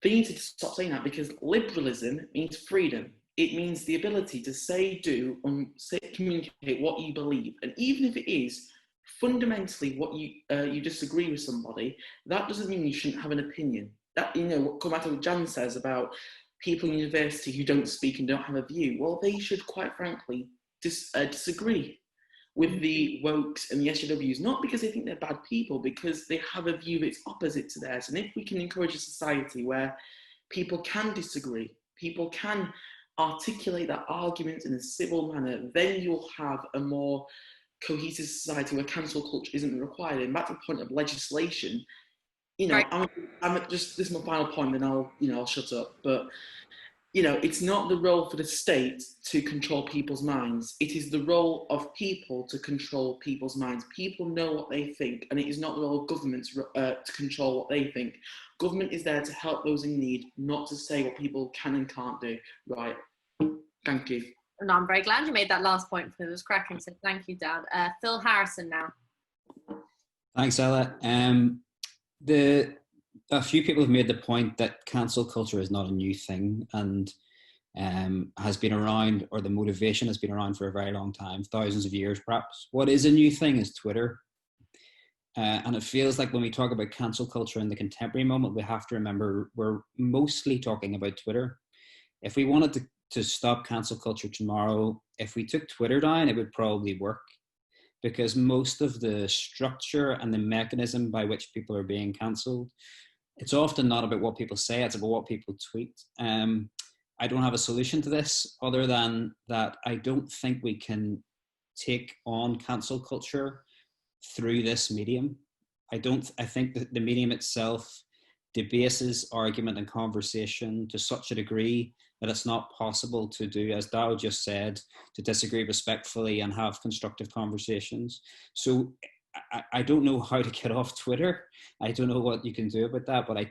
they need to stop saying that, because liberalism means freedom. It means the ability to say, do, and communicate what you believe. And even if it is fundamentally what you disagree with somebody, that doesn't mean you shouldn't have an opinion. That, come back to what Jan says about people in university who don't speak and don't have a view. Well, they should, quite frankly, disagree with the wokes and the SJWs, not because they think they're bad people, because they have a view that's opposite to theirs. And if we can encourage a society where people can disagree, people can articulate their arguments in a civil manner, then you'll have a more cohesive society where cancel culture isn't required. And back to the point of legislation, right. This is my final point, then I'll shut up. But it's not the role for the state to control people's minds. It is the role of people to control people's minds. People know what they think, and it is not the role of governments to control what they think. Government is there to help those in need, not to say what people can and can't do. Right. Thank you. No, I'm very glad you made that last point because it was cracking. So thank you, Dad. Phil Harrison now. Thanks, Ella. A few people have made the point that cancel culture is not a new thing and has been around, or the motivation has been around for a very long time, thousands of years perhaps. What is a new thing is Twitter. And it feels like when we talk about cancel culture in the contemporary moment, we have to remember we're mostly talking about Twitter. If we wanted to stop cancel culture tomorrow, if we took Twitter down, it would probably work, because most of the structure and the mechanism by which people are being cancelled, it's often not about what people say, it's about what people tweet. I don't have a solution to this other than that I don't think we can take on cancel culture through this medium. I think that the medium itself debases argument and conversation to such a degree that it's not possible to do, as Dow just said, to disagree respectfully and have constructive conversations. So I don't know how to get off Twitter. I don't know what you can do about that, but I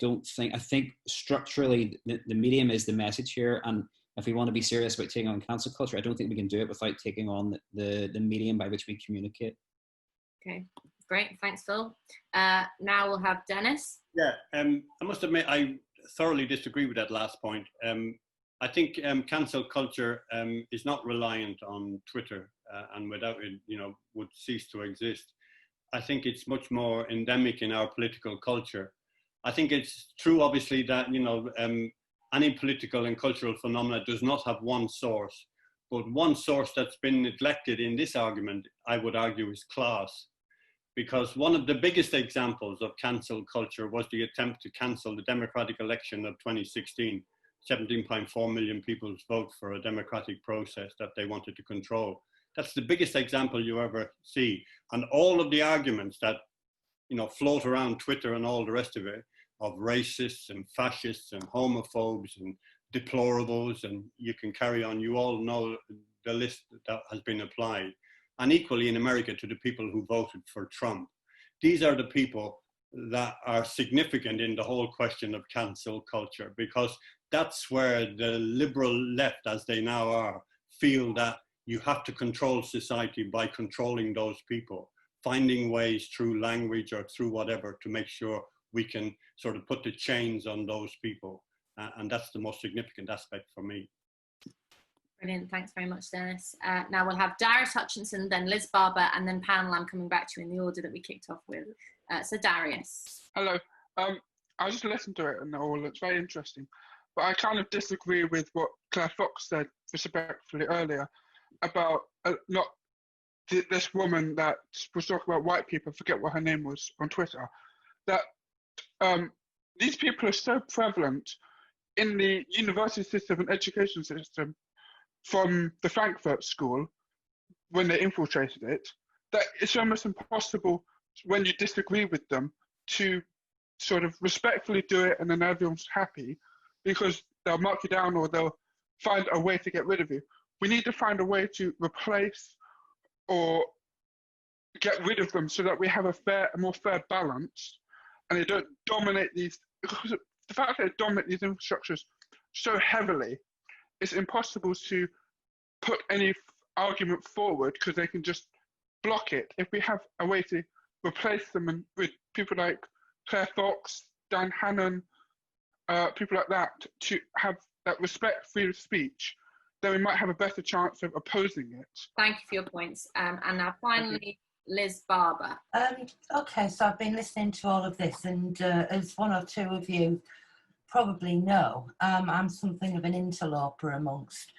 think structurally the medium is the message here. And if we want to be serious about taking on cancel culture, I don't think we can do it without taking on the medium by which we communicate. Okay, great. Thanks, Phil. Now we'll have Dennis. Yeah, I must admit, I thoroughly disagree with that last point. I think cancel culture is not reliant on Twitter, and without it, would cease to exist. I think it's much more endemic in our political culture. I think it's true, obviously, that any political and cultural phenomena does not have one source, but one source that's been neglected in this argument, I would argue, is class. Because one of the biggest examples of cancel culture was the attempt to cancel the democratic election of 2016. 17.4 million people's vote for a democratic process that they wanted to control. That's the biggest example you ever see. And all of the arguments that, float around Twitter and all the rest of it, of racists and fascists and homophobes and deplorables, and you can carry on, you all know the list that has been applied. And equally in America to the people who voted for Trump. These are the people that are significant in the whole question of cancel culture, because that's where the liberal left, as they now are, feel that you have to control society by controlling those people, finding ways through language or through whatever to make sure we can sort of put the chains on those people. And that's the most significant aspect for me. Brilliant, thanks very much, Dennis. Now we'll have Darius Hutchinson, then Liz Barber, and then panel. I'm coming back to you in the order that we kicked off with. So Darius. Hello. I just listened to it and all, it's very interesting. But I kind of disagree with what Claire Fox said respectfully earlier about not this woman that was talking about white people, forget what her name was, on Twitter, that these people are so prevalent in the university system and education system from the Frankfurt School when they infiltrated it, that it's almost impossible when you disagree with them to sort of respectfully do it and then everyone's happy, because they'll mark you down or they'll find a way to get rid of you. We need to find a way to replace or get rid of them so that we have a more fair balance, and they don't dominate these. Because the fact that they dominate these infrastructures so heavily, it's impossible to put any argument forward because they can just block it. If we have a way to replace them with people like Claire Fox, Dan Hannon, people like that, to have that respect for freedom of speech, then we might have a better chance of opposing it. Thank you for your points. And now finally, Liz Barber. Okay, so I've been listening to all of this, and as one or two of you probably know, I'm something of an interloper amongst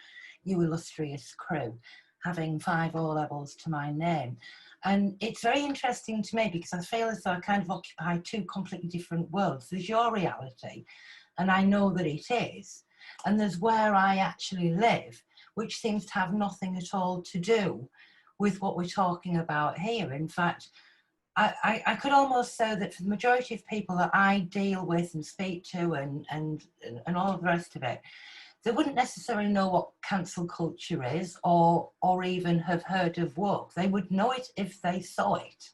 you illustrious crew, having 5 O-levels to my name. And it's very interesting to me because I feel as though I kind of occupy 2 completely different worlds. There's your reality, and I know that it is, and there's where I actually live, which seems to have nothing at all to do with what we're talking about here. In fact, I could almost say that for the majority of people that I deal with and speak to and all of the rest of it, they wouldn't necessarily know what cancel culture is or even have heard of woke. They would know it if they saw it.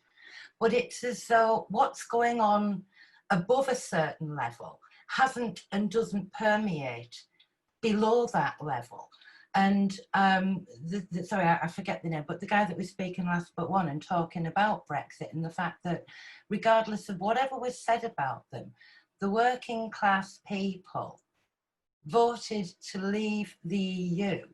But it's as though what's going on above a certain level hasn't and doesn't permeate below that level. And sorry, I forget the name, but the guy that was speaking last but one and talking about Brexit and the fact that regardless of whatever was said about them, the working class people voted to leave the EU,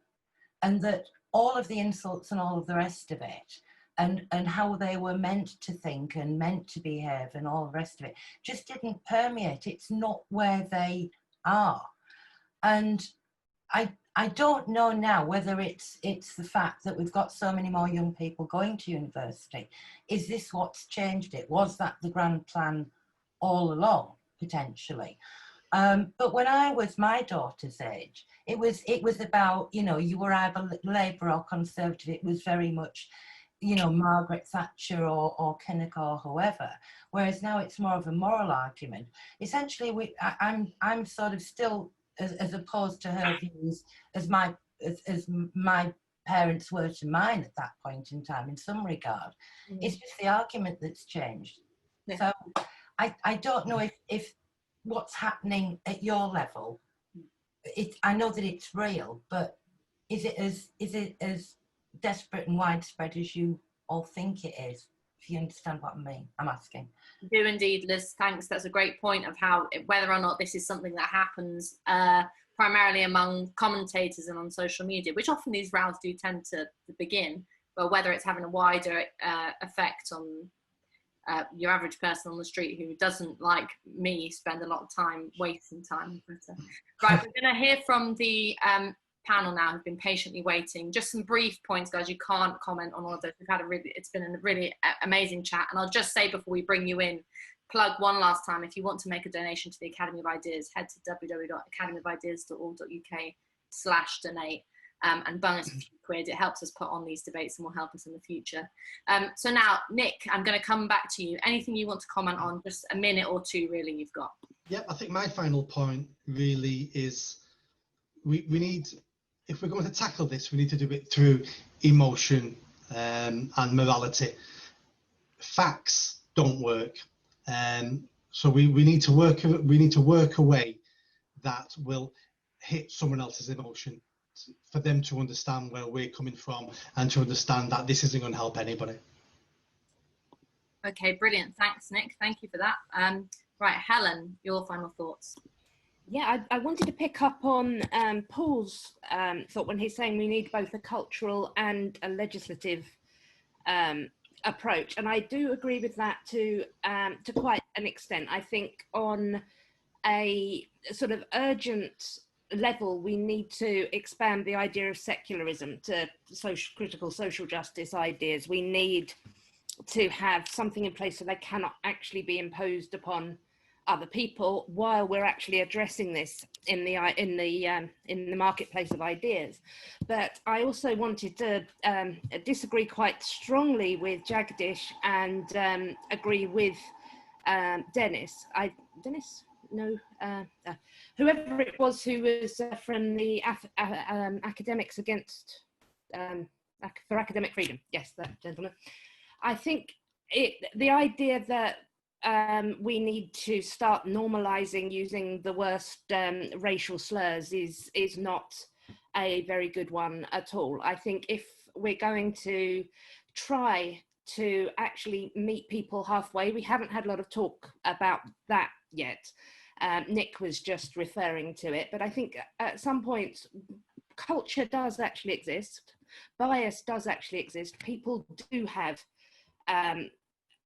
and that all of the insults and all of the rest of it and how they were meant to think and meant to behave and all the rest of it just didn't permeate. It's not where they are. And I don't know now whether it's the fact that we've got so many more young people going to university. Is this what's changed it? Was that the grand plan all along, potentially? But when I was my daughter's age, it was about, you know, you were either Labour or Conservative. It was very much, you know, Margaret Thatcher or Kinnock or whoever. Whereas now it's more of a moral argument. Essentially, I'm sort of still, as opposed to her views, as my parents were to mine at that point in time, in some regard. It's just the argument that's changed. So I don't know if what's happening at your level, I know that it's real, but is it as desperate and widespread as you all think it is? If you understand what I mean, I'm asking. I do indeed, Liz. Thanks. That's a great point of how whether or not this is something that happens primarily among commentators and on social media, which often these rows do tend to begin, but whether it's having a wider effect on your average person on the street who doesn't, like me, spend a lot of time wasting time. Right, we're going to hear from the panel now who've been patiently waiting. Just some brief points, guys. You can't comment on all of this. It's been a really amazing chat. And I'll just say before we bring you in, plug one last time, if you want to make a donation to the Academy of Ideas, head to www.academyofideas.org.uk/donate and bung us a few quid. It helps us put on these debates and will help us in the future. So now, Nick, I'm going to come back to you. Anything you want to comment on? Just a minute or two, really, you've got. Yeah, I think my final point really is we need, if we're going to tackle this, we need to do it through emotion and morality. Facts don't work. So we need to work a way that will hit someone else's emotion for them to understand where we're coming from and to understand that this isn't going to help anybody. Okay, brilliant. Thanks, Nick. Thank you for that. Right, Helen, your final thoughts. Yeah, I wanted to pick up on Paul's thought when he's saying we need both a cultural and a legislative approach, and I do agree with that to quite an extent. I think on a sort of urgent level, we need to expand the idea of secularism to critical social justice ideas. We need to have something in place so they cannot actually be imposed upon other people, while we're actually addressing this in the marketplace of ideas. But I also wanted to disagree quite strongly with Jagdish and agree with Dennis. Whoever it was who was from the academics against for academic freedom. Yes, that gentleman. I think the idea that we need to start normalizing using the worst racial slurs is not a very good one at all. I think if we're going to try to actually meet people halfway, we haven't had a lot of talk about that yet. Nick was just referring to it, but I think at some point culture does actually exist, bias does actually exist. People do have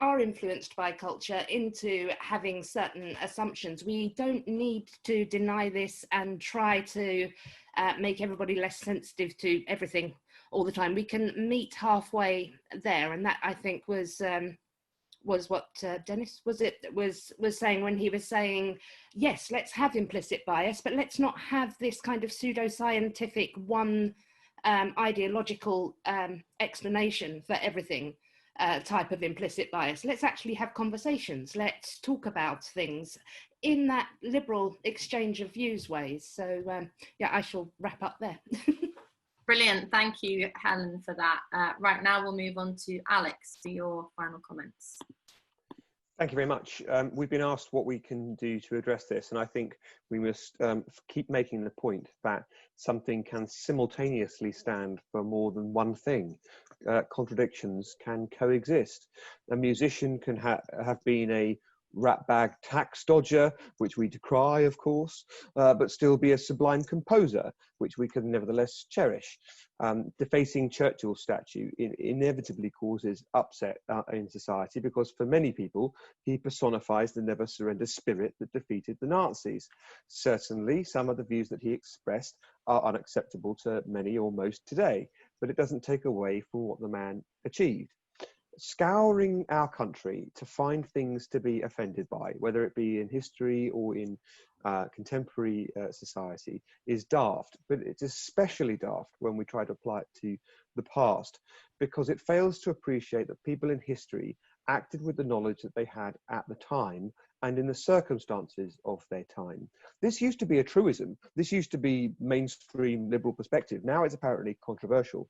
are influenced by culture into having certain assumptions. We don't need to deny this and try to make everybody less sensitive to everything all the time. We can meet halfway there, and that I think was what Dennis was saying when he was saying, yes, let's have implicit bias, but let's not have this kind of pseudoscientific one ideological explanation for everything. Type of implicit bias. Let's actually have conversations. Let's talk about things in that liberal exchange of views ways. So yeah, I shall wrap up there. Brilliant. Thank you, Helen, for that. Right now we'll move on to Alex for your final comments. Thank you very much. We've been asked what we can do to address this, and I think we must keep making the point that something can simultaneously stand for more than one thing. Contradictions can coexist. A musician can have been a ratbag tax dodger, which we decry, of course, but still be a sublime composer, which we can nevertheless cherish. Defacing Churchill's statue inevitably causes upset in society, because for many people, he personifies the never surrender spirit that defeated the Nazis. Certainly, some of the views that he expressed are unacceptable to many or most today, but it doesn't take away from what the man achieved. Scouring our country to find things to be offended by, whether it be in history or in contemporary society, is daft, but it's especially daft when we try to apply it to the past, because it fails to appreciate that people in history acted with the knowledge that they had at the time and in the circumstances of their time. This used to be a truism. This used to be mainstream liberal perspective. Now it's apparently controversial.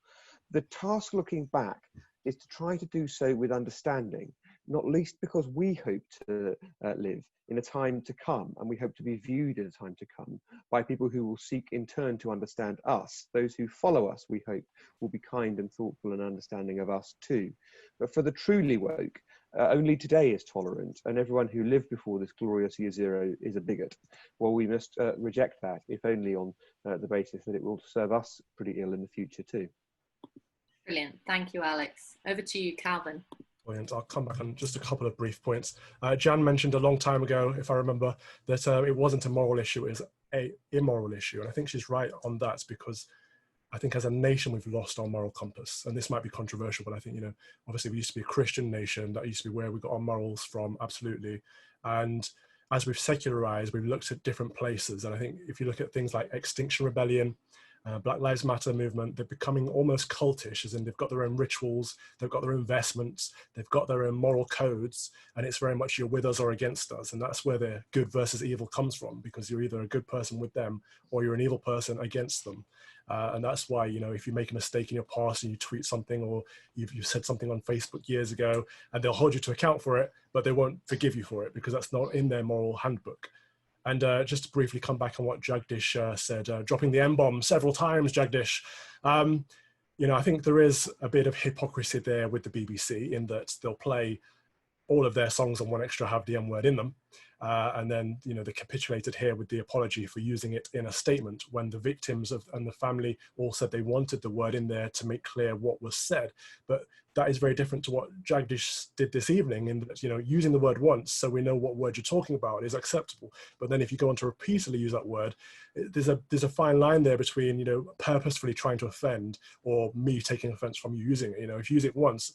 The task looking back is to try to do so with understanding, not least because we hope to live in a time to come, and we hope to be viewed in a time to come by people who will seek in turn to understand us. Those who follow us, we hope, will be kind and thoughtful and understanding of us too. But for the truly woke, only today is tolerant, and everyone who lived before this glorious year zero is a bigot. Well, we must reject that, if only on the basis that it will serve us pretty ill in the future too. Brilliant. Thank you, Alex. Over to you, Calvin. Brilliant. I'll come back on just a couple of brief points. Jan mentioned a long time ago, if I remember, that it wasn't a moral issue, it was an immoral issue. And I think she's right on that, because I think as a nation, we've lost our moral compass. And this might be controversial, but I think, obviously we used to be a Christian nation. That used to be where we got our morals from, absolutely. And as we've secularized, we've looked at different places. And I think if you look at things like Extinction Rebellion, Black Lives Matter movement, they're becoming almost cultish, as in they've got their own rituals, they've got their own vestments, they've got their own moral codes, and it's very much you're with us or against us. And that's where the good versus evil comes from, because you're either a good person with them or you're an evil person against them. And that's why, if you make a mistake in your past and you tweet something, or you've said something on Facebook years ago, and they'll hold you to account for it, but they won't forgive you for it because that's not in their moral handbook. And just to briefly come back on what Jagdish said, dropping the M-bomb several times, Jagdish. I think there is a bit of hypocrisy there with the BBC, in that they'll play all of their songs and one extra have the M word in them. And then, they capitulated here with the apology for using it in a statement, when the victims and the family all said they wanted the word in there to make clear what was said. But that is very different to what Jagdish did this evening, in that, you know, using the word once so we know what word you're talking about is acceptable. But then if you go on to repeatedly use that word, there's a fine line there between, you know, purposefully trying to offend or me taking offense from you using it. You know, if you use it once,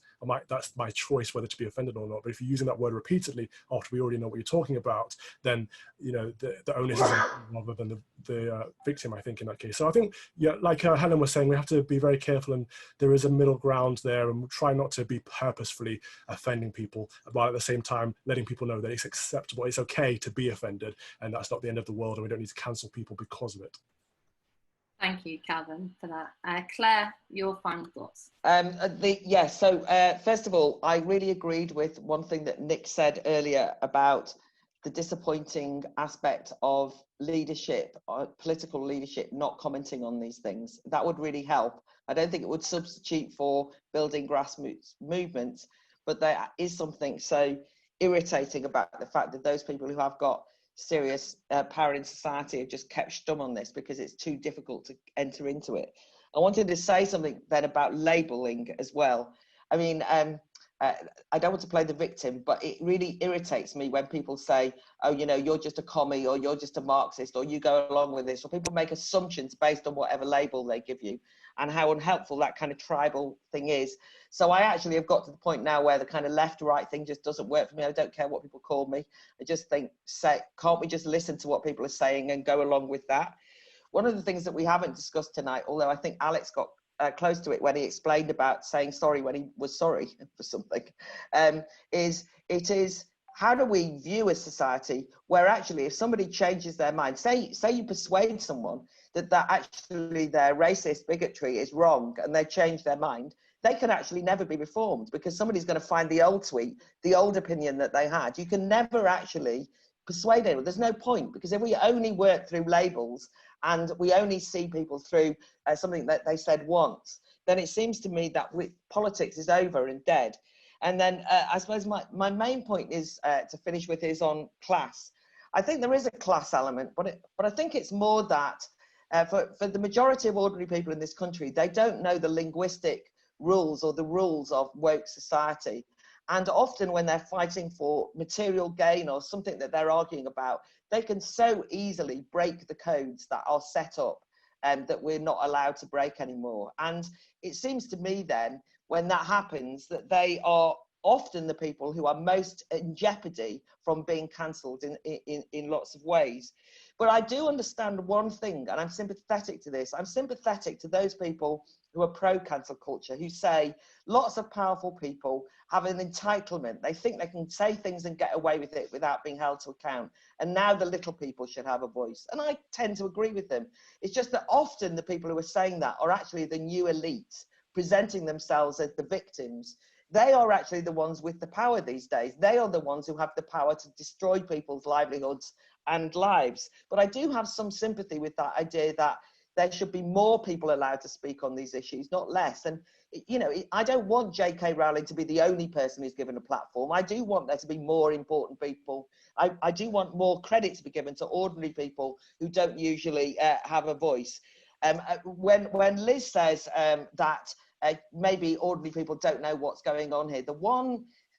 that's my choice whether to be offended or not. But if you're using that word repeatedly after we already know what you're talking about, then, you know, the onus is on rather than the victim, I think, in that case. So I think, yeah, like Helen was saying, we have to be very careful, and there is a middle ground there, and we'll try not to be purposefully offending people, but at the same time letting people know that it's acceptable, it's okay to be offended, and that's not the end of the world, and we don't need to cancel people because of it. Thank you, Calvin, for that. Claire, your final thoughts. First of all, I really agreed with one thing that Nick said earlier about the disappointing aspect of leadership, political leadership, not commenting on these things. That would really help. I don't think it would substitute for building grassroots movements, but there is something so irritating about the fact that those people who have got serious power in society have just kept stum on this because it's too difficult to enter into it. I wanted to say something then about labelling as well. I mean, I don't want to play the victim, but it really irritates me when people say, oh, you know, you're just a commie, or you're just a Marxist, or you go along with this, or people make assumptions based on whatever label they give you, and how unhelpful that kind of tribal thing is. So I actually have got to the point now where the kind of left-right thing just doesn't work for me. I don't care what people call me. I just think, can't we just listen to what people are saying and go along with that? One of the things that we haven't discussed tonight, although I think Alex got close to it when he explained about saying sorry when he was sorry for something, is how do we view a society where actually if somebody changes their mind, say you persuade someone that actually their racist bigotry is wrong and they change their mind, they can actually never be reformed because somebody's going to find the old tweet, the old opinion that they had. You can never actually persuade anyone. There's no point, because if we only work through labels and we only see people through something that they said once, then it seems to me that politics is over and dead. And then I suppose my main point is to finish with is on class. I think there is a class element, but I think it's more that for the majority of ordinary people in this country, they don't know the linguistic rules or the rules of woke society. And often when they're fighting for material gain or something that they're arguing about, they can so easily break the codes that are set up and that we're not allowed to break anymore. And it seems to me then, when that happens, that they are often the people who are most in jeopardy from being cancelled in lots of ways. But I do understand one thing, and I'm sympathetic to this. I'm sympathetic to those people who are pro-cancel culture, who say lots of powerful people have an entitlement. They think they can say things and get away with it without being held to account. And now the little people should have a voice. And I tend to agree with them. It's just that often the people who are saying that are actually the new elites presenting themselves as the victims. They are actually the ones with the power these days. They are the ones who have the power to destroy people's livelihoods and lives. But I do have some sympathy with that idea that there should be more people allowed to speak on these issues, not less. And, you know, I don't want J.K. Rowling to be the only person who's given a platform. I do want there to be more important people. I do want more credit to be given to ordinary people who don't usually have a voice. When Liz says that maybe ordinary people don't know what's going on here,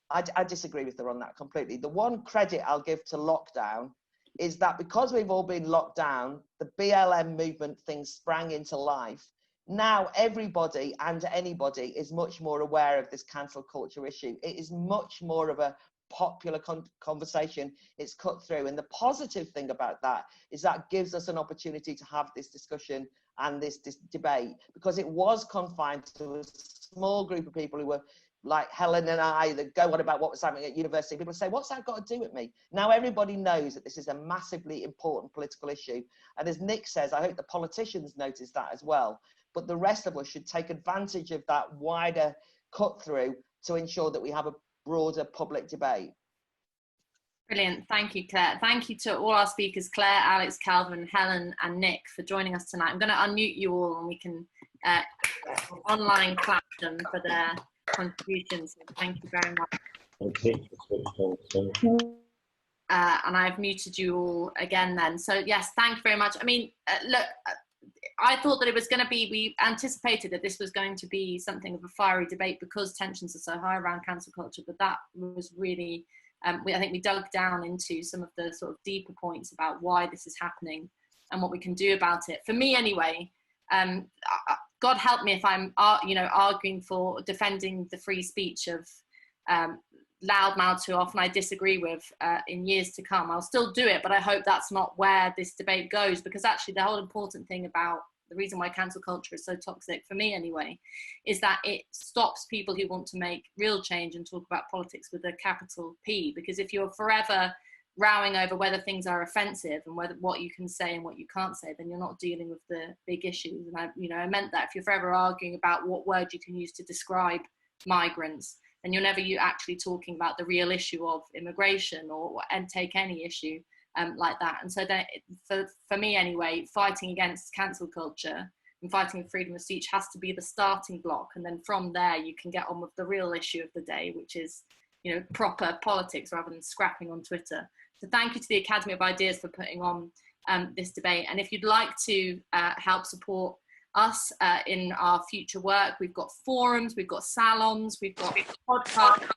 I disagree with her on that completely. The one credit I'll give to lockdown is that because we've all been locked down, the BLM movement thing sprang into life. Now everybody and anybody is much more aware of this cancel culture issue. It is much more of a popular conversation. It's cut through. And the positive thing about that is that gives us an opportunity to have this discussion and this debate, because it was confined to a small group of people who were like Helen and I, that go on about what was happening at university. People say, what's that got to do with me? Now everybody knows that this is a massively important political issue. And as Nick says, I hope the politicians notice that as well. But the rest of us should take advantage of that wider cut through to ensure that we have a broader public debate. Brilliant. Thank you, Claire. Thank you to all our speakers, Claire, Alex, Calvin, Helen and Nick, for joining us tonight. I'm going to unmute you all and we can online clap them for their contributions. Thank you very much. And I've muted you all again then. So yes, thank you very much. I mean, look, I thought that it was going to be, we anticipated that this was going to be something of a fiery debate because tensions are so high around cancel culture, but that was really, I think we dug down into some of the sort of deeper points about why this is happening and what we can do about it. For me anyway, God help me if I'm, arguing for defending the free speech of loudmouths who often I disagree with in years to come. I'll still do it, but I hope that's not where this debate goes, because actually the whole important thing about the reason why cancel culture is so toxic, for me anyway, is that it stops people who want to make real change and talk about politics with a capital P. Because if you're forever rowing over whether things are offensive and whether what you can say and what you can't say, then you're not dealing with the big issues. And I meant that if you're forever arguing about what word you can use to describe migrants, then you're never actually talking about the real issue of immigration and take any issue like that. And so that, for me anyway, fighting against cancel culture and fighting for freedom of speech has to be the starting block. And then from there, you can get on with the real issue of the day, which is, proper politics rather than scrapping on Twitter. So thank you to the Academy of Ideas for putting on this debate. And if you'd like to help support us in our future work, we've got forums, we've got salons, we've got podcasts,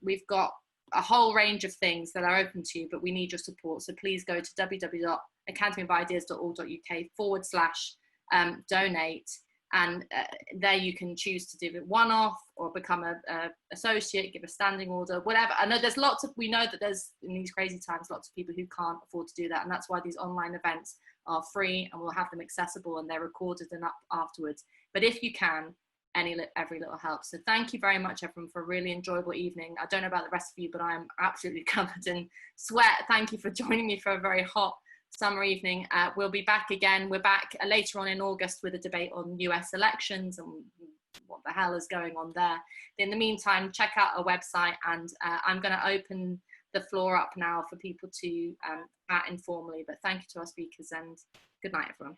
we've got a whole range of things that are open to you, but we need your support. So please go to www.academyofideas.org.uk/donate, and there you can choose to do it one-off or become a associate, give a standing order, whatever. I know we know that there's, in these crazy times, lots of people who can't afford to do that, and that's why these online events are free, and we'll have them accessible and they're recorded and up afterwards. But if you can, every little helps. So thank you very much, everyone, for a really enjoyable evening. I don't know about the rest of you, but I'm absolutely covered in sweat. Thank you for joining me for a very hot summer evening. We'll be back again. We're back later on in August with a debate on US elections and what the hell is going on there. In the meantime, check out our website, and I'm going to open the floor up now for people to chat informally. But thank you to our speakers, and good night, everyone.